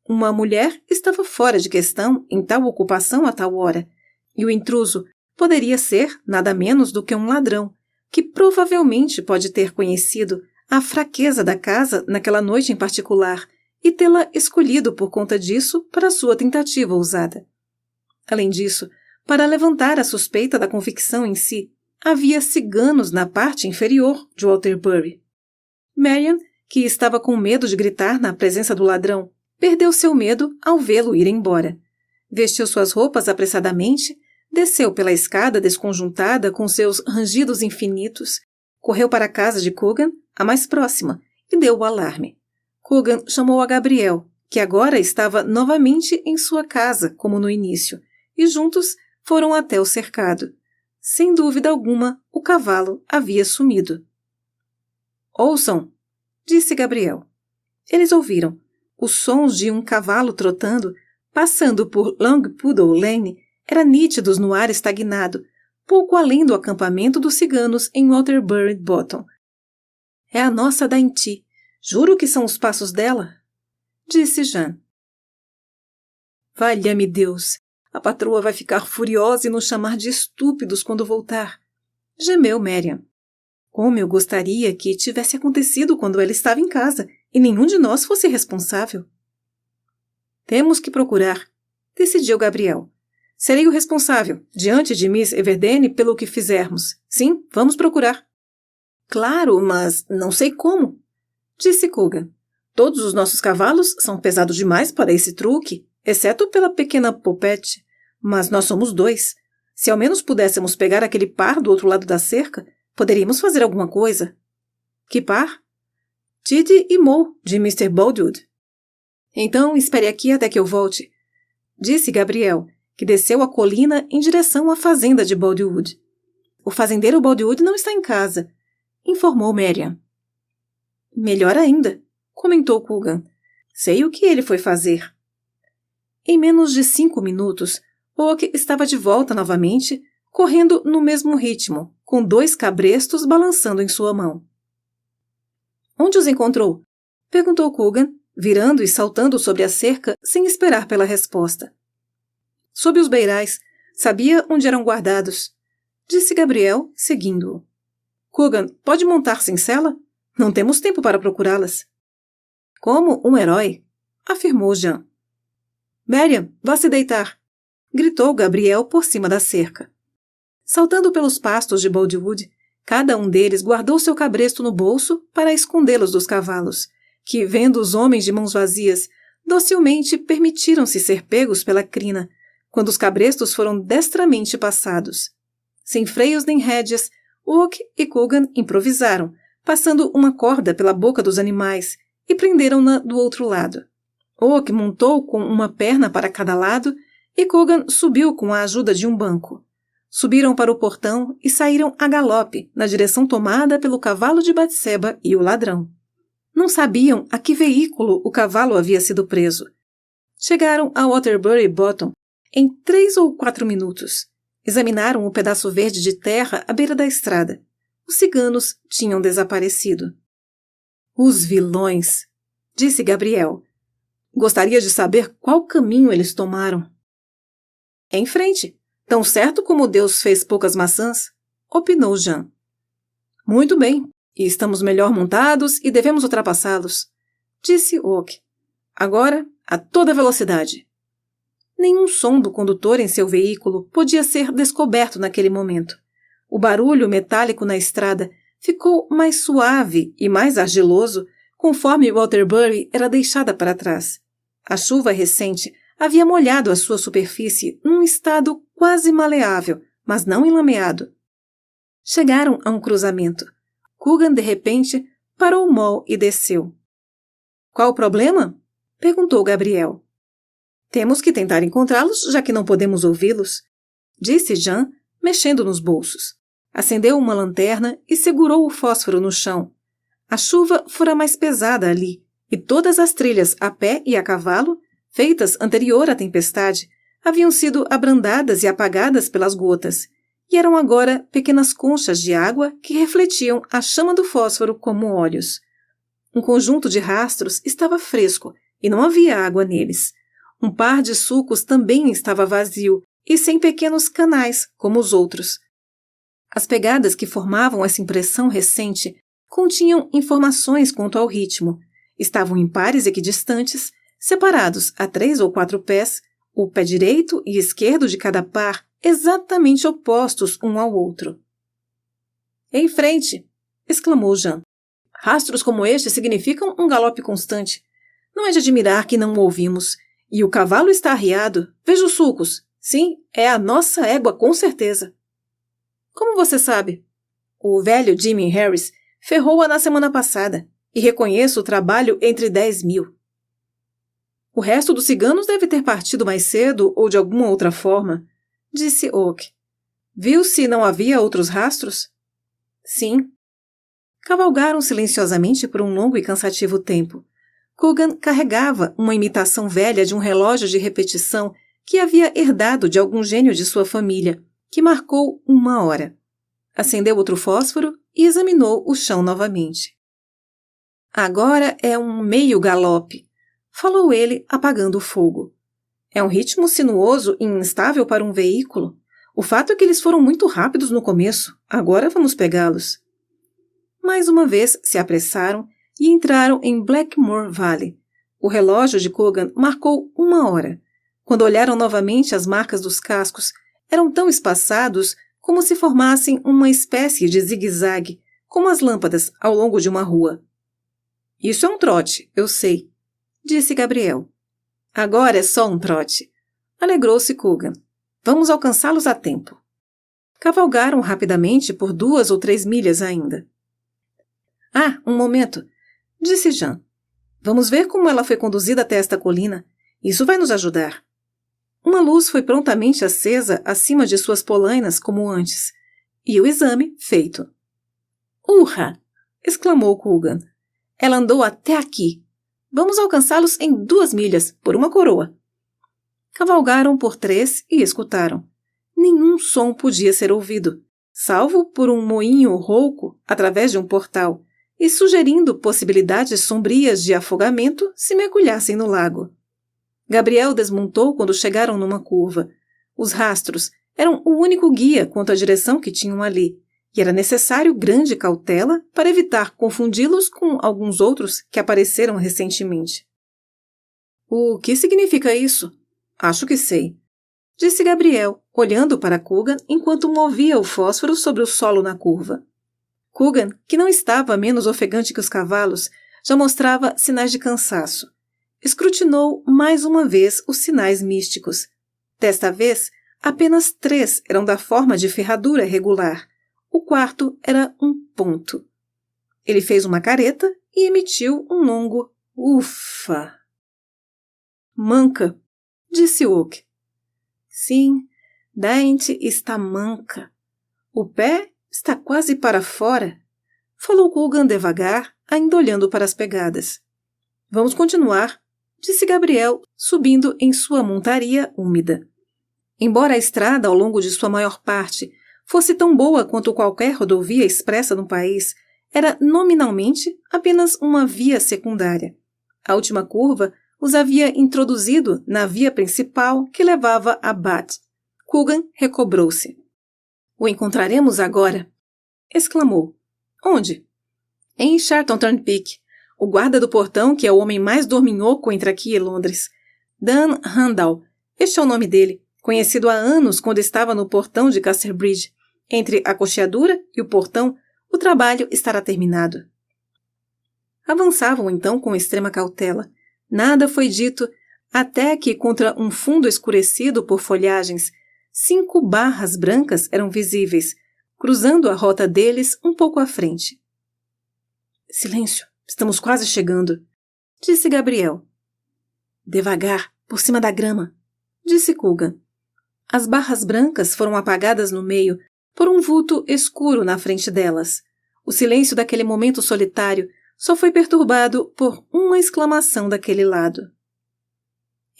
Uma mulher estava fora de questão em tal ocupação a tal hora, e o intruso poderia ser nada menos do que um ladrão, que provavelmente pode ter conhecido a fraqueza da casa naquela noite em particular e tê-la escolhido por conta disso para sua tentativa ousada. Além disso, para levantar a suspeita da convicção em si, havia ciganos na parte inferior de Waterbury. Miriam, que estava com medo de gritar na presença do ladrão, perdeu seu medo ao vê-lo ir embora. Vestiu suas roupas apressadamente, desceu pela escada desconjuntada com seus rangidos infinitos, correu para a casa de Coogan, a mais próxima, e deu o alarme. Coogan chamou a Gabriel, que agora estava novamente em sua casa, como no início, e juntos foram até o cercado. Sem dúvida alguma, o cavalo havia sumido. "Ouçam!" disse Gabriel. Eles ouviram. Os sons de um cavalo trotando, passando por Longpuddle Lane, eram nítidos no ar estagnado, pouco além do acampamento dos ciganos em Waterbury Bottom. "É a nossa Dainty. Juro que são os passos dela", disse Jean. "Valha-me Deus! A patroa vai ficar furiosa e nos chamar de estúpidos quando voltar", gemeu Miriam. "Como eu gostaria que tivesse acontecido quando ela estava em casa e nenhum de nós fosse responsável." "Temos que procurar", decidiu Gabriel. "Serei o responsável, diante de Miss Everdene, pelo que fizermos. Sim, vamos procurar." "Claro, mas não sei como", disse Coogan. "Todos os nossos cavalos são pesados demais para esse truque, exceto pela pequena Poppet. Mas nós somos 2. Se ao menos pudéssemos pegar aquele par do outro lado da cerca, poderíamos fazer alguma coisa." "Que par?" "Tiddy e Mo, de Mr. Boldwood." "Então espere aqui até que eu volte", disse Gabriel, que desceu a colina em direção à fazenda de Boldwood. "O fazendeiro Boldwood não está em casa", informou Miriam. "Melhor ainda", comentou Coogan. "Sei o que ele foi fazer." Em menos de 5 minutos, Oak estava de volta novamente, correndo no mesmo ritmo, com 2 cabrestos balançando em sua mão. "Onde os encontrou?" perguntou Coogan, virando e saltando sobre a cerca sem esperar pela resposta. "Sob os beirais. Sabia onde eram guardados", disse Gabriel, seguindo-o. "Coogan, pode montar-se em sela? Não temos tempo para procurá-las." "Como um herói", afirmou Jean. "Miriam, vá se deitar", gritou Gabriel por cima da cerca. Saltando pelos pastos de Boldwood, cada um deles guardou seu cabresto no bolso para escondê-los dos cavalos, que, vendo os homens de mãos vazias, docilmente permitiram-se ser pegos pela crina, quando os cabrestos foram destramente passados. Sem freios nem rédeas, Oak e Coogan improvisaram, passando uma corda pela boca dos animais, e prenderam-na do outro lado. Oak montou com uma perna para cada lado e Coogan subiu com a ajuda de um banco. Subiram para o portão e saíram a galope na direção tomada pelo cavalo de Batseba e o ladrão. Não sabiam a que veículo o cavalo havia sido preso. Chegaram a Waterbury Bottom em 3 ou 4 minutos. Examinaram o pedaço verde de terra à beira da estrada. Os ciganos tinham desaparecido. Os vilões, disse Gabriel. Gostaria de saber qual caminho eles tomaram. Em frente, tão certo como Deus fez poucas maçãs, opinou Jean. Muito bem, e estamos melhor montados e devemos ultrapassá-los, disse Oak. Agora, a toda velocidade. Nenhum som do condutor em seu veículo podia ser descoberto naquele momento. O barulho metálico na estrada ficou mais suave e mais argiloso conforme Waterbury era deixada para trás. A chuva recente havia molhado a sua superfície num estado quase maleável, mas não enlameado. Chegaram a um cruzamento. Coogan, de repente, parou o mol e desceu. — Qual o problema? — perguntou Gabriel. — Temos que tentar encontrá-los, já que não podemos ouvi-los, disse Jean, mexendo nos bolsos. Acendeu uma lanterna e segurou o fósforo no chão. A chuva fora mais pesada ali, e todas as trilhas a pé e a cavalo, feitas anterior à tempestade, haviam sido abrandadas e apagadas pelas gotas, e eram agora pequenas conchas de água que refletiam a chama do fósforo como olhos. Um conjunto de rastros estava fresco e não havia água neles. Um par de sulcos também estava vazio e sem pequenos canais, como os outros. As pegadas que formavam essa impressão recente continham informações quanto ao ritmo. Estavam impares equidistantes, separados a 3 ou 4 pés, o pé direito e esquerdo de cada par exatamente opostos um ao outro. — Em frente! Exclamou Jean. — Rastros como este significam um galope constante. Não é de admirar que não o ouvimos. E o cavalo está arriado. Veja os sulcos. Sim, é a nossa égua com certeza. — Como você sabe? — O velho Jimmy Harris ferrou-a na semana passada, e reconheço o trabalho entre 10.000. — O resto dos ciganos deve ter partido mais cedo ou de alguma outra forma, disse Oak. Viu se não havia outros rastros? Sim. Cavalgaram silenciosamente por um longo e cansativo tempo. Coogan carregava uma imitação velha de um relógio de repetição que havia herdado de algum gênio de sua família, que marcou 1 hora. Acendeu outro fósforo e examinou o chão novamente. Agora é um meio galope, falou ele, apagando o fogo. É um ritmo sinuoso e instável para um veículo. O fato é que eles foram muito rápidos no começo. Agora vamos pegá-los. Mais uma vez se apressaram e entraram em Blackmore Valley. O relógio de Coogan marcou 1 hora. Quando olharam novamente as marcas dos cascos, eram tão espaçados como se formassem uma espécie de zigue-zague, como as lâmpadas ao longo de uma rua. — Isso é um trote, eu sei, disse Gabriel. — Agora é só um trote, alegrou-se Coogan. Vamos alcançá-los a tempo. Cavalgaram rapidamente por 2 ou 3 milhas ainda. — Ah, um momento, disse Jean. Vamos ver como ela foi conduzida até esta colina. Isso vai nos ajudar. Uma luz foi prontamente acesa acima de suas polainas como antes, e o exame feito. — Urra! Exclamou Coogan. Ela andou até aqui. Vamos alcançá-los em 2 milhas, por uma coroa. Cavalgaram por 3 e escutaram. Nenhum som podia ser ouvido, salvo por um moinho rouco através de um portal, e sugerindo possibilidades sombrias de afogamento se mergulhassem no lago. Gabriel desmontou quando chegaram numa curva. Os rastros eram o único guia quanto à direção que tinham ali, e era necessário grande cautela para evitar confundi-los com alguns outros que apareceram recentemente. — O que significa isso? — Acho que sei, disse Gabriel, olhando para Coogan enquanto movia o fósforo sobre o solo na curva. Coogan, que não estava menos ofegante que os cavalos, já mostrava sinais de cansaço. Escrutinou mais uma vez os sinais místicos. Desta vez, apenas 3 eram da forma de ferradura regular. O 4º era um ponto. Ele fez uma careta e emitiu um longo ufa. — Manca, disse Oak. — Sim, Dainty está manca. O pé está quase para fora, falou Coogan devagar, ainda olhando para as pegadas. — Vamos continuar, disse Gabriel, subindo em sua montaria úmida. Embora a estrada, ao longo de sua maior parte, fosse tão boa quanto qualquer rodovia expressa no país, era nominalmente apenas uma via secundária. A última curva os havia introduzido na via principal que levava a Bath. Coogan recobrou-se. "O encontraremos agora!" exclamou. "Onde?" "Em Charlton Turnpike. O guarda do portão, que é o homem mais dorminhoco entre aqui e Londres. Dan Randall. Este é o nome dele, conhecido há anos quando estava no portão de Casterbridge. Entre a cocheadura e o portão, o trabalho estará terminado." Avançavam então com extrema cautela. Nada foi dito até que, contra um fundo escurecido por folhagens, 5 barras brancas eram visíveis, cruzando a rota deles um pouco à frente. "Silêncio, estamos quase chegando", disse Gabriel. "Devagar, por cima da grama", disse Coogan. As barras brancas foram apagadas no meio por um vulto escuro na frente delas. O silêncio daquele momento solitário só foi perturbado por uma exclamação daquele lado.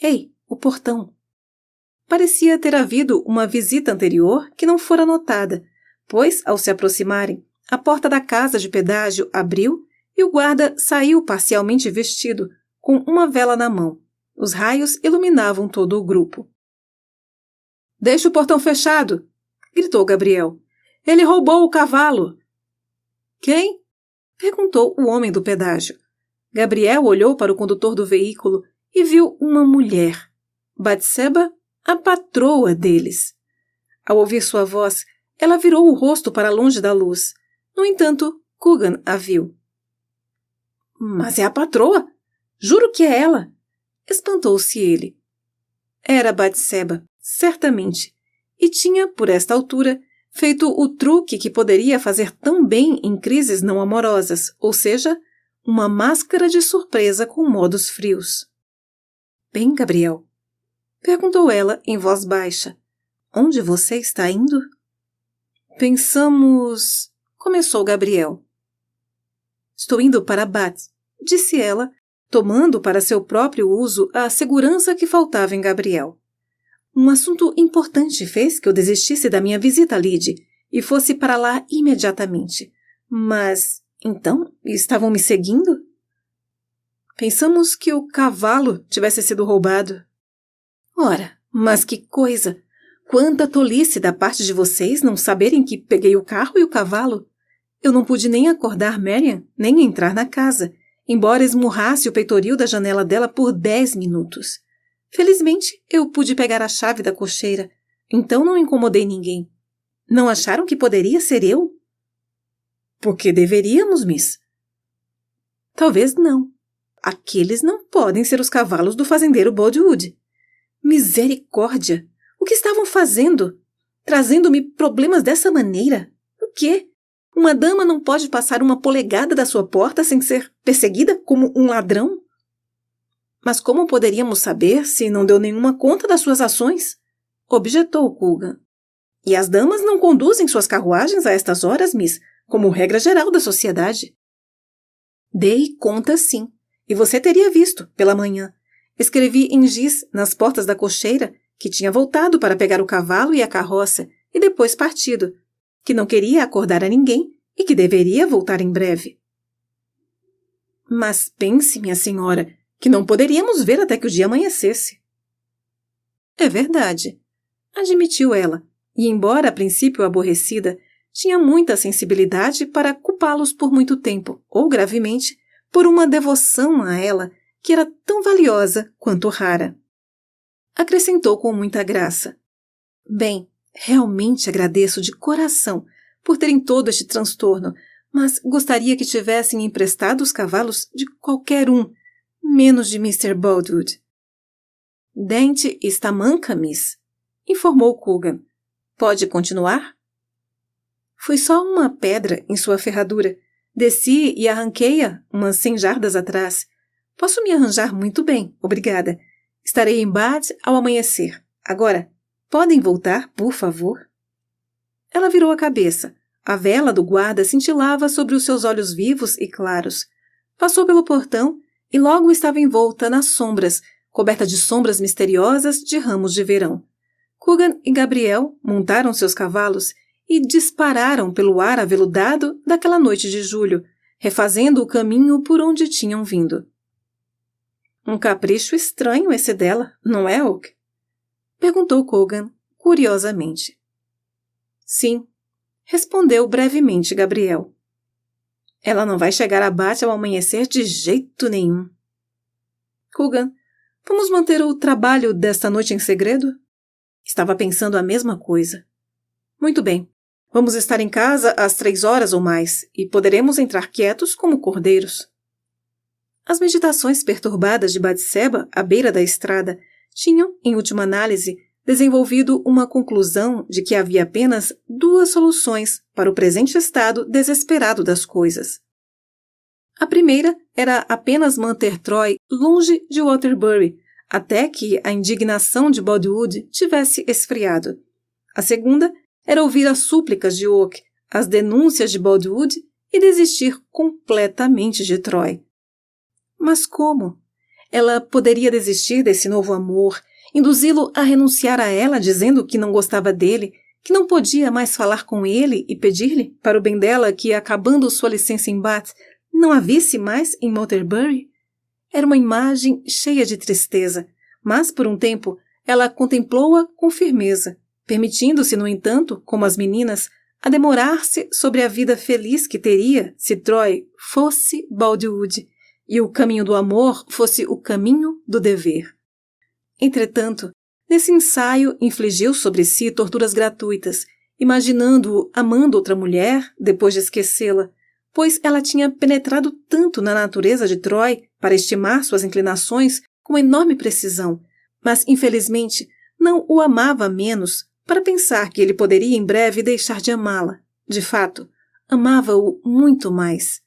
"Ei, o portão!" Parecia ter havido uma visita anterior que não fora notada, pois, ao se aproximarem, a porta da casa de pedágio abriu e o guarda saiu parcialmente vestido, com uma vela na mão. Os raios iluminavam todo o grupo. "Deixe o portão fechado!" gritou Gabriel. "Ele roubou o cavalo!" "Quem?" perguntou o homem do pedágio. Gabriel olhou para o condutor do veículo e viu uma mulher. Batseba, a patroa deles. Ao ouvir sua voz, ela virou o rosto para longe da luz. No entanto, Coogan a viu. "Mas é a patroa! Juro que é ela!" Espantou-se ele. Era Batseba, certamente, e tinha, por esta altura, feito o truque que poderia fazer tão bem em crises não amorosas, ou seja, uma máscara de surpresa com modos frios. "Bem, Gabriel?" perguntou ela em voz baixa. "Onde você está indo?" "Pensamos..." começou Gabriel. "Estou indo para Bath", disse ela, tomando para seu próprio uso a segurança que faltava em Gabriel. "Um assunto importante fez que eu desistisse da minha visita a Lydie e fosse para lá imediatamente. Mas, então, estavam me seguindo?" "Pensamos que o cavalo tivesse sido roubado." "Ora, mas que coisa! Quanta tolice da parte de vocês não saberem que peguei o carro e o cavalo. Eu não pude nem acordar Marian, nem entrar na casa, embora esmurrasse o peitoril da janela dela por 10 minutos. Felizmente, eu pude pegar a chave da cocheira, então não incomodei ninguém. Não acharam que poderia ser eu?" "Porque deveríamos, miss." "Talvez não. Aqueles não podem ser os cavalos do fazendeiro Boldwood. Misericórdia! O que estavam fazendo? Trazendo-me problemas dessa maneira? O quê? Uma dama não pode passar uma polegada da sua porta sem ser perseguida como um ladrão?" "Mas como poderíamos saber se não deu nenhuma conta das suas ações?" objetou Coogan. "E as damas não conduzem suas carruagens a estas horas, miss, como regra geral da sociedade." "Dei conta, sim. E você teria visto, pela manhã. Escrevi em giz nas portas da cocheira que tinha voltado para pegar o cavalo e a carroça e depois partido, que não queria acordar a ninguém e que deveria voltar em breve." "Mas pense, minha senhora, que não poderíamos ver até que o dia amanhecesse." "É verdade", admitiu ela, e embora a princípio aborrecida, tinha muita sensibilidade para culpá-los por muito tempo, ou gravemente, por uma devoção a ela que era tão valiosa quanto rara. Acrescentou com muita graça: "Bem, realmente agradeço de coração por terem todo este transtorno, mas gostaria que tivessem emprestado os cavalos de qualquer um, menos de Mr. Boldwood." "Dente está manca, miss", informou Coogan. "Pode continuar?" "Foi só uma pedra em sua ferradura. Desci e arranquei-a umas 100 jardas atrás. Posso me arranjar muito bem, obrigada. Estarei em Bath ao amanhecer. Agora, podem voltar, por favor?" Ela virou a cabeça. A vela do guarda cintilava sobre os seus olhos vivos e claros. Passou pelo portão e logo estava envolta nas sombras, coberta de sombras misteriosas de ramos de verão. Coogan e Gabriel montaram seus cavalos e dispararam pelo ar aveludado daquela noite de julho, refazendo o caminho por onde tinham vindo. Um capricho estranho esse dela, não é, Oak? Perguntou Coogan, curiosamente. Sim, respondeu brevemente Gabriel. Ela não vai chegar a Bath ao amanhecer de jeito nenhum. Coogan, vamos manter o trabalho desta noite em segredo? Estava pensando a mesma coisa. Muito bem. Vamos estar em casa às 3 horas ou mais, e poderemos entrar quietos como cordeiros. As meditações perturbadas de Batseba, à beira da estrada, tinham, em última análise, desenvolvido uma conclusão de que havia apenas 2 soluções para o presente estado desesperado das coisas. A primeira era apenas manter Troy longe de Waterbury, até que a indignação de Bodywood tivesse esfriado. A segunda era ouvir as súplicas de Oak, as denúncias de Bodywood e desistir completamente de Troy. Mas como? Ela poderia desistir desse novo amor, induzi-lo a renunciar a ela dizendo que não gostava dele, que não podia mais falar com ele e pedir-lhe, para o bem dela que, acabando sua licença em Bath, não a visse mais em Waterbury? Era uma imagem cheia de tristeza, mas por um tempo ela contemplou-a com firmeza, permitindo-se, no entanto, como as meninas, a demorar-se sobre a vida feliz que teria se Troy fosse Bodywood e o caminho do amor fosse o caminho do dever. Entretanto, nesse ensaio infligiu sobre si torturas gratuitas, imaginando-o amando outra mulher depois de esquecê-la, pois ela tinha penetrado tanto na natureza de Troy para estimar suas inclinações com enorme precisão, mas, infelizmente, não o amava menos para pensar que ele poderia em breve deixar de amá-la. De fato, amava-o muito mais.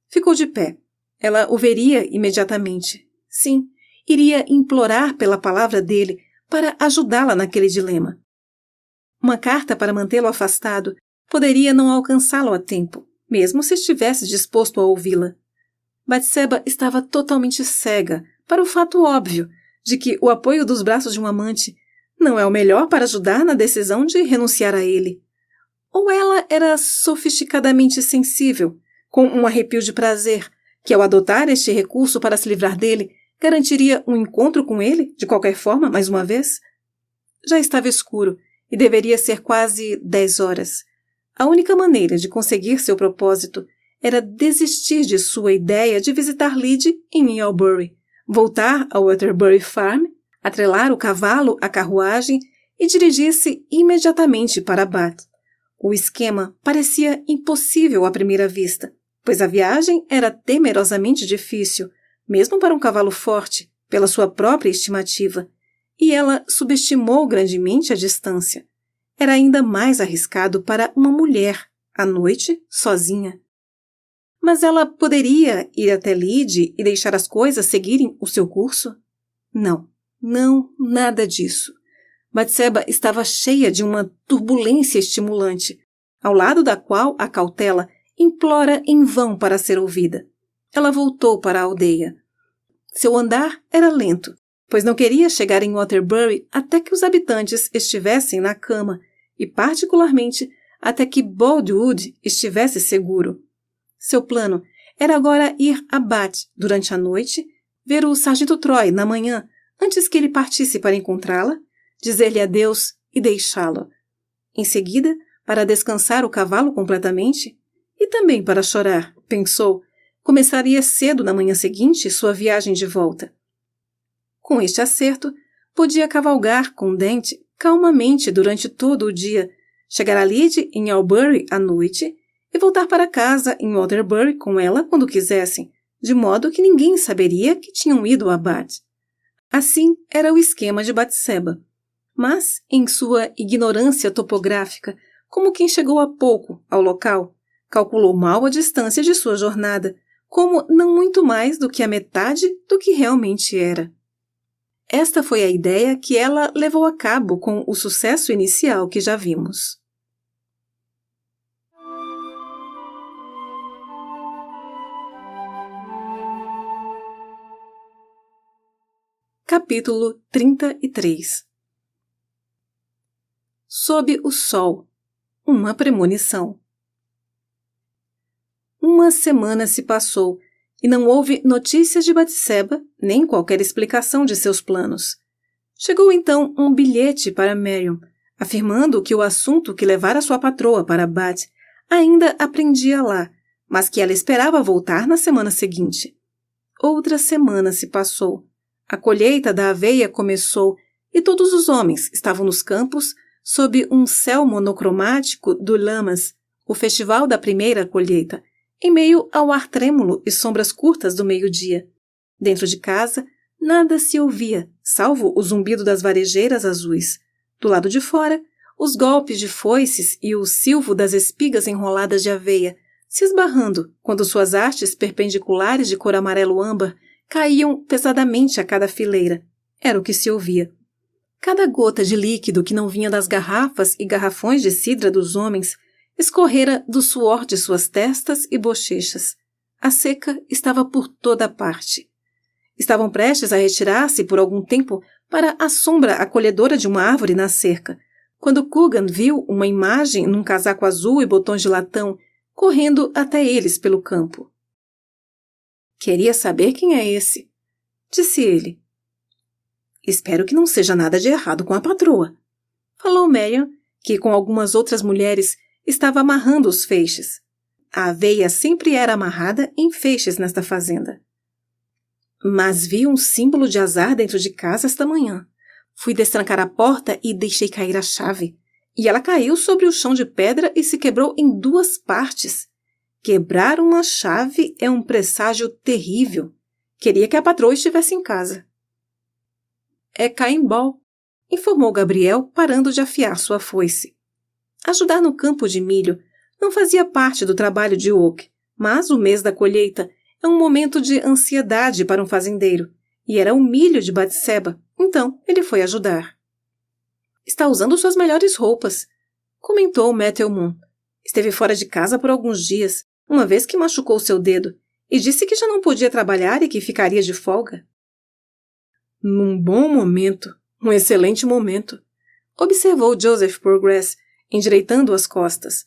Ficou de pé. Ela o veria imediatamente. Sim, iria implorar pela palavra dele para ajudá-la naquele dilema. Uma carta para mantê-lo afastado poderia não alcançá-lo a tempo, mesmo se estivesse disposto a ouvi-la. Batseba estava totalmente cega para o fato óbvio de que o apoio dos braços de um amante não é o melhor para ajudar na decisão de renunciar a ele. Ou ela era sofisticadamente sensível, com um arrepio de prazer, que ao adotar este recurso para se livrar dele, garantiria um encontro com ele, de qualquer forma, mais uma vez? Já estava escuro, e deveria ser quase 10 horas. A única maneira de conseguir seu propósito era desistir de sua ideia de visitar Lydie em Yalbury, voltar ao Waterbury Farm, atrelar o cavalo à carruagem e dirigir-se imediatamente para Bath. O esquema parecia impossível à primeira vista, pois a viagem era temerosamente difícil, mesmo para um cavalo forte, pela sua própria estimativa, e ela subestimou grandemente a distância. Era ainda mais arriscado para uma mulher, à noite, sozinha. Mas ela poderia ir até Lydie e deixar as coisas seguirem o seu curso? Não, nada disso. Batseba estava cheia de uma turbulência estimulante, ao lado da qual a cautela implora em vão para ser ouvida. Ela voltou para a aldeia. Seu andar era lento, pois não queria chegar em Waterbury até que os habitantes estivessem na cama e, particularmente, até que Boldwood estivesse seguro. Seu plano era agora ir a Bath durante a noite, ver o sargento Troy na manhã, antes que ele partisse para encontrá-la, dizer-lhe adeus e deixá-lo. Em seguida, para descansar o cavalo completamente, e também para chorar, pensou, começaria cedo na manhã seguinte sua viagem de volta. Com este acerto, podia cavalgar com Dent calmamente durante todo o dia, chegar a Lydie em Yalbury à noite e voltar para casa em Waterbury com ela quando quisessem, de modo que ninguém saberia que tinham ido a Bath. Assim era o esquema de Batseba. Mas, em sua ignorância topográfica, como quem chegou há pouco ao local, calculou mal a distância de sua jornada, como não muito mais do que a metade do que realmente era. Esta foi a ideia que ela levou a cabo com o sucesso inicial que já vimos. Capítulo 33. Sob o sol. Uma premonição. Uma semana se passou e não houve notícias de Batseba nem qualquer explicação de seus planos. Chegou então um bilhete para Miriam, afirmando que o assunto que levara sua patroa para Bat ainda aprendia lá, mas que ela esperava voltar na semana seguinte. Outra semana se passou. A colheita da aveia começou e todos os homens estavam nos campos sob um céu monocromático do Lamas, o festival da primeira colheita, em meio ao ar trêmulo e sombras curtas do meio-dia. Dentro de casa, nada se ouvia, salvo o zumbido das varejeiras azuis. Do lado de fora, os golpes de foices e o silvo das espigas enroladas de aveia, se esbarrando quando suas hastes perpendiculares de cor amarelo-âmbar caíam pesadamente a cada fileira. Era o que se ouvia. Cada gota de líquido que não vinha das garrafas e garrafões de cidra dos homens escorrera do suor de suas testas e bochechas. A seca estava por toda parte. Estavam prestes a retirar-se por algum tempo para a sombra acolhedora de uma árvore na cerca, quando Coogan viu uma imagem num casaco azul e botões de latão correndo até eles pelo campo. Queria saber quem é esse, disse ele. Espero que não seja nada de errado com a patroa, falou Miriam, que com algumas outras mulheres estava amarrando os feixes. A aveia sempre era amarrada em feixes nesta fazenda. Mas vi um símbolo de azar dentro de casa esta manhã. Fui destrancar a porta e deixei cair a chave. E ela caiu sobre o chão de pedra e se quebrou em 2 partes. Quebrar uma chave é um presságio terrível. Queria que a patroa estivesse em casa. É Caimbó, informou Gabriel, parando de afiar sua foice. Ajudar no campo de milho não fazia parte do trabalho de Oak, mas o mês da colheita é um momento de ansiedade para um fazendeiro, e era o milho de Batseba, então ele foi ajudar. Está usando suas melhores roupas, comentou Matthew Moon. Esteve fora de casa por alguns dias, uma vez que machucou seu dedo, e disse que já não podia trabalhar e que ficaria de folga. Num bom momento, um excelente momento, observou Joseph Poorgrass, endireitando as costas.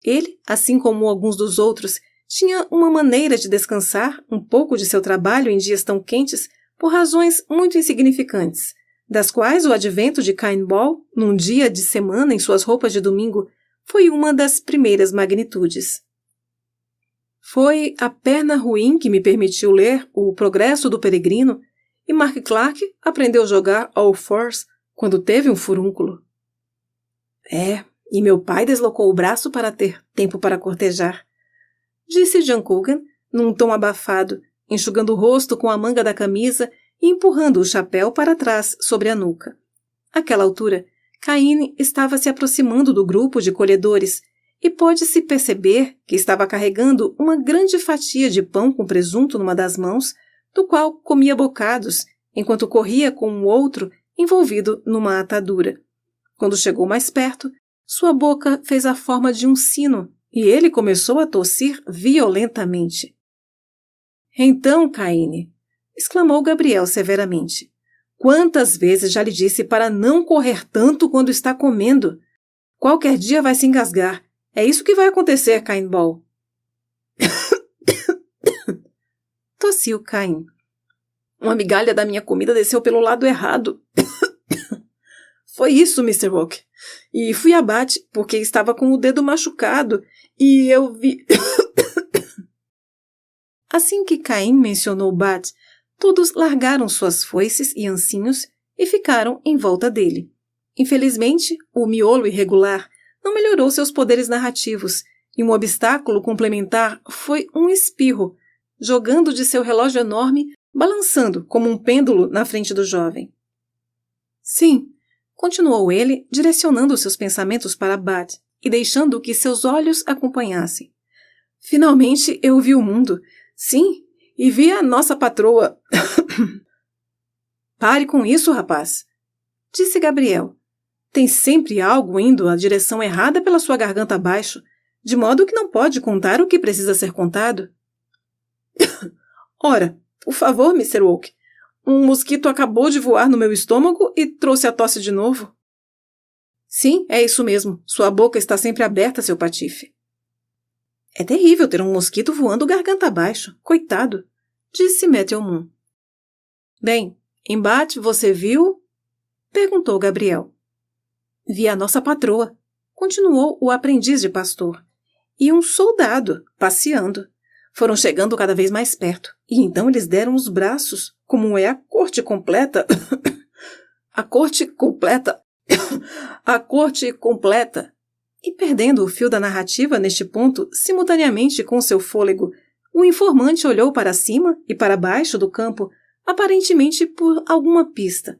Ele, assim como alguns dos outros, tinha uma maneira de descansar um pouco de seu trabalho em dias tão quentes por razões muito insignificantes, das quais o advento de Caimbó, num dia de semana em suas roupas de domingo, foi uma das primeiras magnitudes. Foi a perna ruim que me permitiu ler O Progresso do Peregrino e Mark Clark aprendeu a jogar All Fours quando teve um furúnculo. E meu pai deslocou o braço para ter tempo para cortejar, disse John Coogan, num tom abafado, enxugando o rosto com a manga da camisa e empurrando o chapéu para trás sobre a nuca. Àquela altura, Caine estava se aproximando do grupo de colhedores e pôde-se perceber que estava carregando uma grande fatia de pão com presunto numa das mãos, do qual comia bocados, enquanto corria com o outro envolvido numa atadura. Quando chegou mais perto, sua boca fez a forma de um sino e ele começou a tossir violentamente. Então, Caine, exclamou Gabriel severamente, quantas vezes já lhe disse para não correr tanto quando está comendo? Qualquer dia vai se engasgar. É isso que vai acontecer, Caimbó. Tossiu Caim. Uma migalha da minha comida desceu pelo lado errado. Foi isso, Mr. Oak. E fui a Bat porque estava com o dedo machucado e eu vi... Assim que Caim mencionou Bat, todos largaram suas foices e ancinhos e ficaram em volta dele. Infelizmente, o miolo irregular não melhorou seus poderes narrativos e um obstáculo complementar foi um espirro, jogando de seu relógio enorme, balançando como um pêndulo na frente do jovem. Sim, continuou ele, direcionando seus pensamentos para Bat e deixando que seus olhos acompanhassem. Finalmente eu vi o mundo. Sim, e vi a nossa patroa. Pare com isso, rapaz, disse Gabriel. Tem sempre algo indo na direção errada pela sua garganta abaixo, de modo que não pode contar o que precisa ser contado. Ora, por favor, Mr. Oak, Um mosquito acabou de voar no meu estômago e trouxe a tosse de novo. Sim, é isso mesmo. Sua boca está sempre aberta, seu patife. É terrível ter um mosquito voando garganta abaixo. Coitado, disse Matthew Moon. Bem, embate você viu? Perguntou Gabriel. Vi a nossa patroa, continuou o aprendiz de pastor, e um soldado, passeando. Foram chegando cada vez mais perto, e então eles deram os braços, como é a corte completa. A corte completa. A corte completa. E perdendo o fio da narrativa neste ponto, simultaneamente com seu fôlego, o informante olhou para cima e para baixo do campo, aparentemente por alguma pista.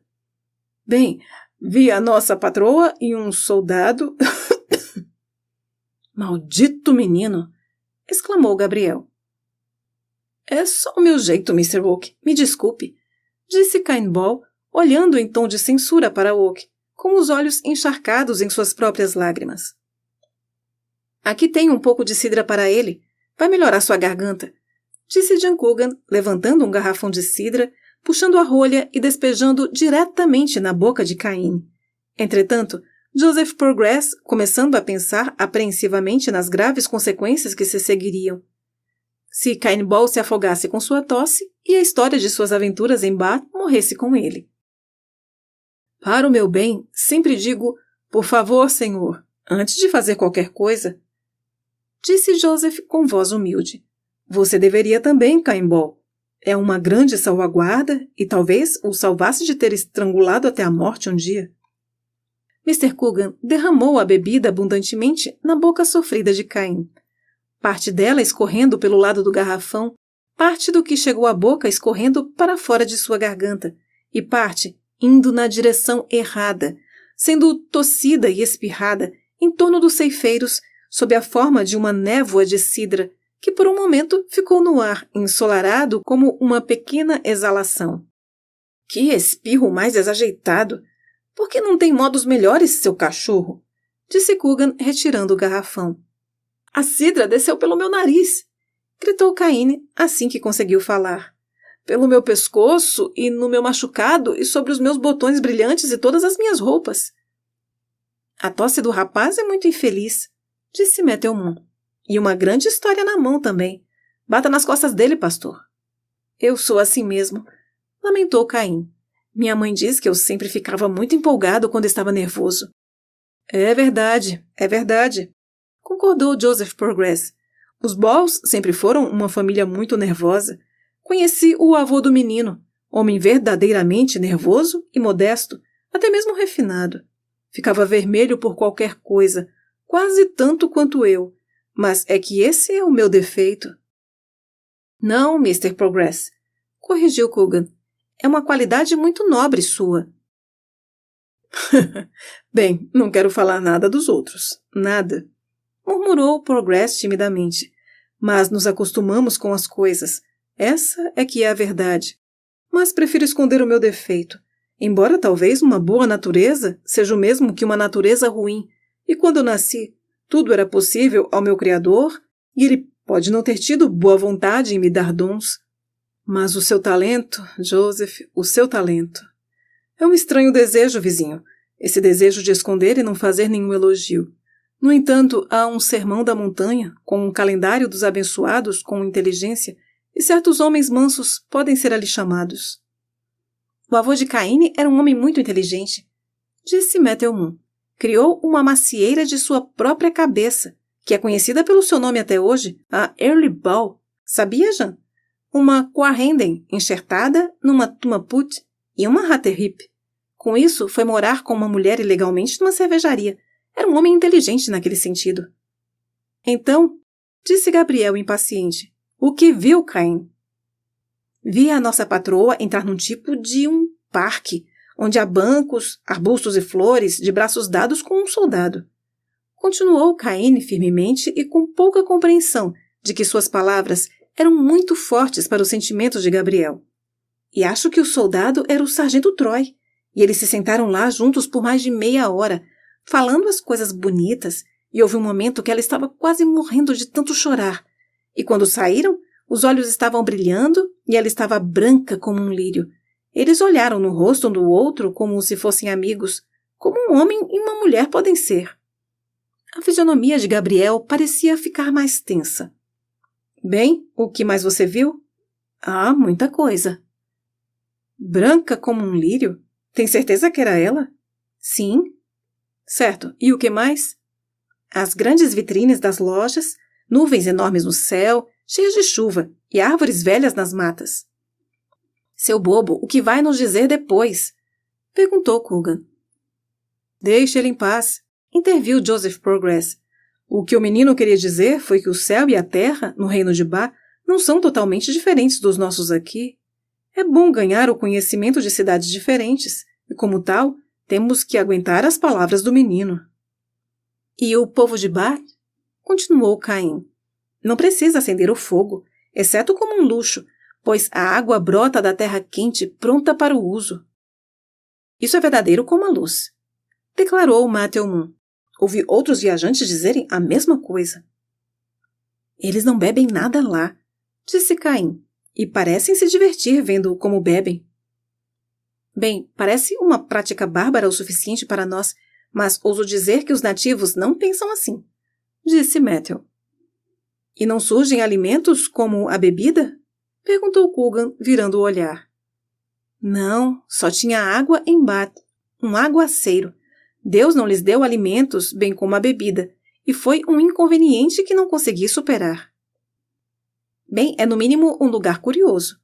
Bem, vi a nossa patroa e um soldado. Maldito menino! Exclamou Gabriel. É só o meu jeito, Mr. Oak. Me desculpe, disse Cain Ball, olhando em tom de censura para Oak, com os olhos encharcados em suas próprias lágrimas. Aqui tem um pouco de cidra para ele. Vai melhorar sua garganta, disse John Coogan, levantando um garrafão de cidra, puxando a rolha e despejando diretamente na boca de Cain. Entretanto, Joseph Progress, começando a pensar apreensivamente nas graves consequências que se seguiriam. Se Cain Ball se afogasse com sua tosse e a história de suas aventuras em Bath morresse com ele. Para o meu bem, sempre digo, por favor, senhor, antes de fazer qualquer coisa, disse Joseph com voz humilde. Você deveria também, Cain Ball. É uma grande salvaguarda e talvez o salvasse de ter estrangulado até a morte um dia. Mr. Coogan derramou a bebida abundantemente na boca sofrida de Cain. Parte dela escorrendo pelo lado do garrafão, parte do que chegou à boca escorrendo para fora de sua garganta, e parte indo na direção errada, sendo tossida e espirrada em torno dos ceifeiros sob a forma de uma névoa de cidra, que por um momento ficou no ar, ensolarado como uma pequena exalação. Que espirro mais desajeitado! Por que não tem modos melhores, seu cachorro? Disse Coogan, retirando o garrafão. A cidra desceu pelo meu nariz, gritou Caine assim que conseguiu falar. Pelo meu pescoço e no meu machucado e sobre os meus botões brilhantes e todas as minhas roupas. A tosse do rapaz é muito infeliz, disse Matthew Moon. E uma grande história na mão também. Bata nas costas dele, pastor. Eu sou assim mesmo, lamentou Caim. Minha mãe diz que eu sempre ficava muito empolgado quando estava nervoso. É verdade, concordou Joseph Progress. Os Balls sempre foram uma família muito nervosa. Conheci o avô do menino, homem verdadeiramente nervoso e modesto, até mesmo refinado. Ficava vermelho por qualquer coisa, quase tanto quanto eu, mas é que esse é o meu defeito. Não, Mr. Progress, corrigiu Coogan. É uma qualidade muito nobre sua. Bem, não quero falar nada dos outros. Nada. Murmurou Progress timidamente. Mas nos acostumamos com as coisas. Essa é que é a verdade. Mas prefiro esconder o meu defeito. Embora talvez uma boa natureza seja o mesmo que uma natureza ruim. E quando eu nasci, tudo era possível ao meu Criador, e ele pode não ter tido boa vontade em me dar dons. Mas o seu talento, Joseph, o seu talento. É um estranho desejo, vizinho. Esse desejo de esconder e não fazer nenhum elogio. No entanto, há um sermão da montanha, com um calendário dos abençoados com inteligência, e certos homens mansos podem ser ali chamados. O avô de Caine era um homem muito inteligente, disse Matthew Moon. Criou uma macieira de sua própria cabeça, que é conhecida pelo seu nome até hoje, a Early Ball. Sabia, Jean? Uma Quarrenden enxertada numa Tumaput e uma Hatterhip. Com isso, foi morar com uma mulher ilegalmente numa cervejaria. Era um homem inteligente naquele sentido. Então, disse Gabriel impaciente, o que viu, Cain? Vi a nossa patroa entrar num tipo de um parque, onde há bancos, arbustos e flores, de braços dados com um soldado. Continuou Cain firmemente e com pouca compreensão de que suas palavras eram muito fortes para os sentimentos de Gabriel. E acho que o soldado era o sargento Troy, e eles se sentaram lá juntos por mais de meia hora, falando as coisas bonitas, e houve um momento que ela estava quase morrendo de tanto chorar. E quando saíram, os olhos estavam brilhando e ela estava branca como um lírio. Eles olharam no rosto um do outro como se fossem amigos, como um homem e uma mulher podem ser. A fisionomia de Gabriel parecia ficar mais tensa. Bem, o que mais você viu? Ah, muita coisa. Branca como um lírio? Tem certeza que era ela? Sim. Certo, e o que mais? As grandes vitrines das lojas, nuvens enormes no céu, cheias de chuva, e árvores velhas nas matas. Seu bobo, o que vai nos dizer depois? Perguntou Coogan. Deixe ele em paz, interviu Joseph Progress. O que o menino queria dizer foi que o céu e a terra, no reino de Ba, não são totalmente diferentes dos nossos aqui. É bom ganhar o conhecimento de cidades diferentes, e como tal, temos que aguentar as palavras do menino. E o povo de Ba? Continuou Caim. Não precisa acender o fogo, exceto como um luxo, pois a água brota da terra quente pronta para o uso. Isso é verdadeiro como a luz, declarou Matthew Moon. Ouvi outros viajantes dizerem a mesma coisa. Eles não bebem nada lá, disse Caim, e parecem se divertir vendo como bebem. Bem, parece uma prática bárbara o suficiente para nós, mas ouso dizer que os nativos não pensam assim, disse Matthew. E não surgem alimentos como a bebida? Perguntou Coogan, virando o olhar. Não, só tinha água em Bath, um aguaceiro. Deus não lhes deu alimentos, bem como a bebida, e foi um inconveniente que não consegui superar. Bem, é no mínimo um lugar curioso,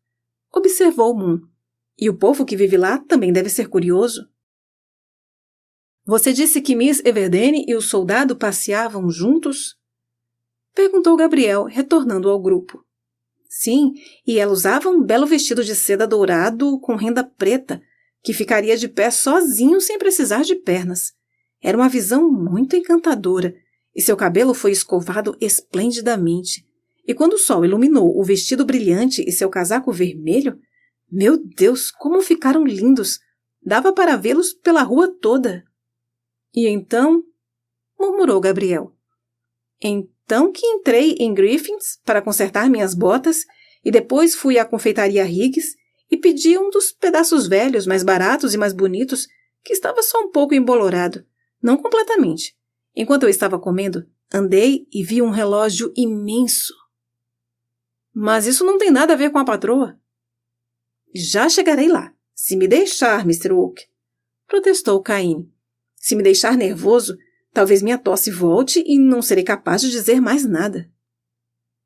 observou Moon. E o povo que vive lá também deve ser curioso. Você disse que Miss Everdene e o soldado passeavam juntos? Perguntou Gabriel, retornando ao grupo. Sim, e ela usava um belo vestido de seda dourado com renda preta, que ficaria de pé sozinho sem precisar de pernas. Era uma visão muito encantadora, e seu cabelo foi escovado esplendidamente. E quando o sol iluminou o vestido brilhante e seu casaco vermelho, meu Deus, como ficaram lindos! Dava para vê-los pela rua toda. E então? Murmurou Gabriel. Então que entrei em Griffin's para consertar minhas botas e depois fui à confeitaria Higgs e pedi um dos pedaços velhos, mais baratos e mais bonitos, que estava só um pouco embolorado, não completamente. Enquanto eu estava comendo, andei e vi um relógio imenso. Mas isso não tem nada a ver com a patroa. Já chegarei lá, se me deixar, Mr. Oak, protestou Caine. Se me deixar nervoso, talvez minha tosse volte e não serei capaz de dizer mais nada.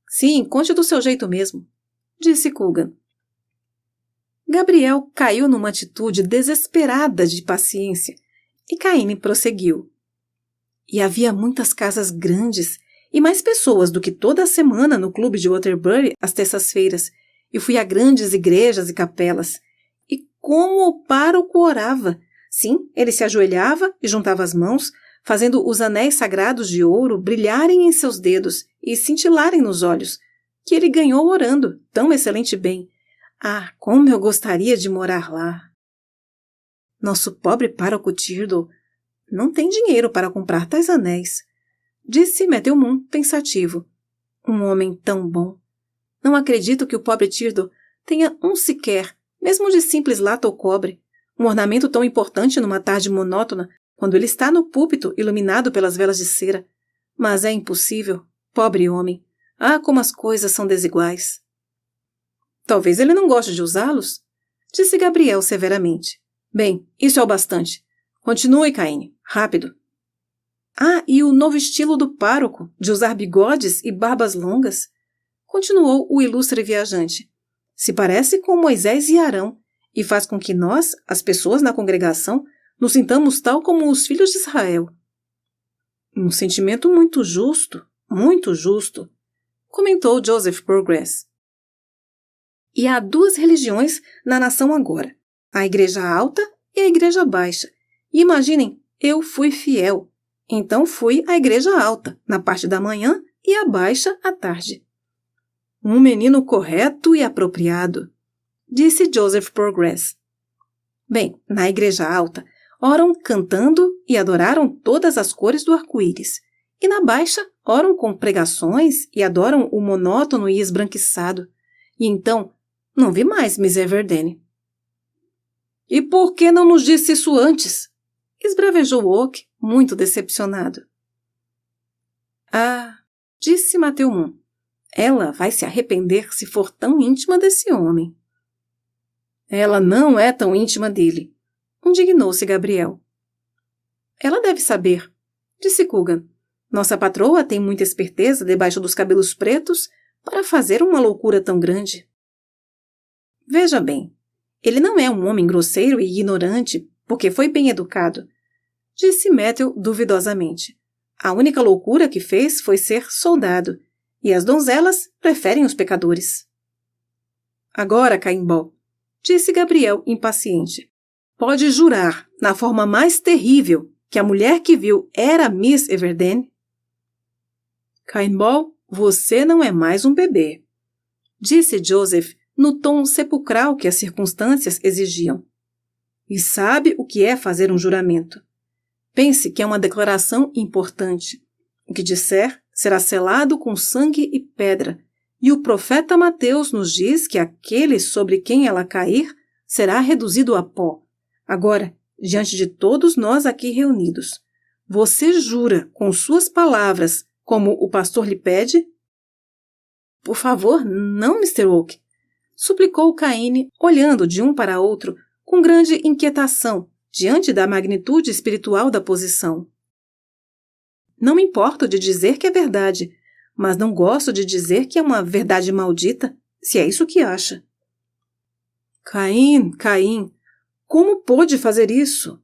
Sim, conte do seu jeito mesmo, disse Coogan. Gabriel caiu numa atitude desesperada de paciência e Caine prosseguiu. E havia muitas casas grandes e mais pessoas do que toda a semana no clube de Waterbury às terças-feiras, e fui a grandes igrejas e capelas. E como o pároco orava! Sim, ele se ajoelhava e juntava as mãos, fazendo os anéis sagrados de ouro brilharem em seus dedos e cintilarem nos olhos, que ele ganhou orando tão excelente bem. Ah, como eu gostaria de morar lá! Nosso pobre pároco Tyrrell não tem dinheiro para comprar tais anéis, disse Matthew Moon, pensativo. Um homem tão bom. Não acredito que o pobre Tyrrell tenha um sequer, mesmo de simples lata ou cobre, um ornamento tão importante numa tarde monótona, quando ele está no púlpito iluminado pelas velas de cera. Mas é impossível, pobre homem. Ah, como as coisas são desiguais. Talvez ele não goste de usá-los, disse Gabriel severamente. Bem, isso é o bastante. Continue, Caine. Rápido. Ah, e o novo estilo do pároco, de usar bigodes e barbas longas? Continuou o ilustre viajante. Se parece com Moisés e Arão, e faz com que nós, as pessoas na congregação, nos sintamos tal como os filhos de Israel. Um sentimento muito justo, comentou Joseph Progress. E há duas religiões na nação agora, a Igreja Alta e a Igreja Baixa. E imaginem, eu fui fiel. Então fui à Igreja Alta, na parte da manhã, e à Baixa, à tarde. Um menino correto e apropriado, disse Joseph Progress. Bem, na Igreja Alta, oram cantando e adoraram todas as cores do arco-íris. E na Baixa, oram com pregações e adoram o monótono e esbranquiçado. E então, não vi mais Miss Everdene. E por que não nos disse isso antes? Esbravejou Oak, muito decepcionado. Ah, disse Matthew Moon. Ela vai se arrepender se for tão íntima desse homem. Ela não é tão íntima dele, indignou-se Gabriel. Ela deve saber, disse Coogan. Nossa patroa tem muita esperteza debaixo dos cabelos pretos para fazer uma loucura tão grande. Veja bem, ele não é um homem grosseiro e ignorante porque foi bem educado, disse Matthew duvidosamente. A única loucura que fez foi ser soldado, e as donzelas preferem os pecadores. Agora, Caimbó, disse Gabriel impaciente, pode jurar, na forma mais terrível, que a mulher que viu era Miss Everdene? Caimbó, você não é mais um bebê, disse Joseph no tom sepulcral que as circunstâncias exigiam. E sabe o que é fazer um juramento. Pense que é uma declaração importante. O que disser será selado com sangue e pedra, e o profeta Mateus nos diz que aquele sobre quem ela cair será reduzido a pó. Agora, diante de todos nós aqui reunidos, você jura com suas palavras, como o pastor lhe pede? Por favor, não, Mr. Oak, suplicou Caine, olhando de um para outro com grande inquietação diante da magnitude espiritual da posição. Não me importo de dizer que é verdade, mas não gosto de dizer que é uma verdade maldita, se é isso que acha. Caim, como pôde fazer isso?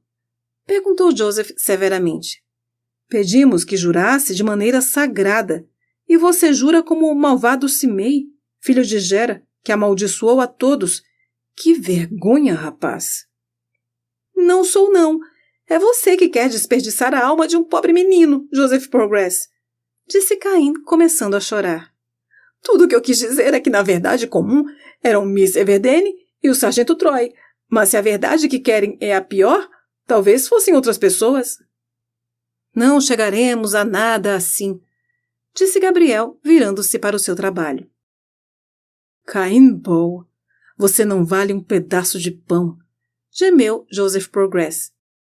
Perguntou Joseph severamente. Pedimos que jurasse de maneira sagrada, e você jura como o malvado Simei, filho de Gera, que amaldiçoou a todos. Que vergonha, rapaz! Não sou não. É você que quer desperdiçar a alma de um pobre menino, Joseph Progress, disse Caim, começando a chorar. Tudo o que eu quis dizer é que na verdade comum eram Miss Everdene e o Sargento Troy, mas se a verdade que querem é a pior, talvez fossem outras pessoas. Não chegaremos a nada assim, disse Gabriel, virando-se para o seu trabalho. Caim Bow, você não vale um pedaço de pão, gemeu Joseph Progress.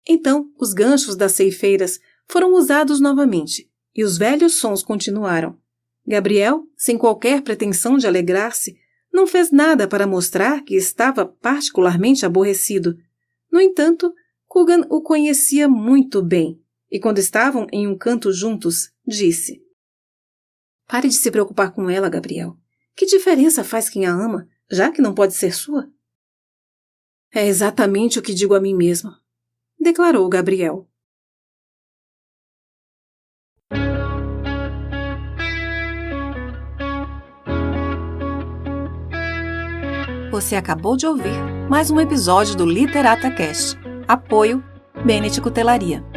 Então, os ganchos das ceifeiras foram usados novamente, e os velhos sons continuaram. Gabriel, sem qualquer pretensão de alegrar-se, não fez nada para mostrar que estava particularmente aborrecido. No entanto, Coogan o conhecia muito bem, e quando estavam em um canto juntos, disse: Pare de se preocupar com ela, Gabriel. Que diferença faz quem a ama, já que não pode ser sua? É exatamente o que digo a mim mesmo, declarou Gabriel. Você acabou de ouvir mais um episódio do Literata Cast. Apoio Bennett Cutelaria.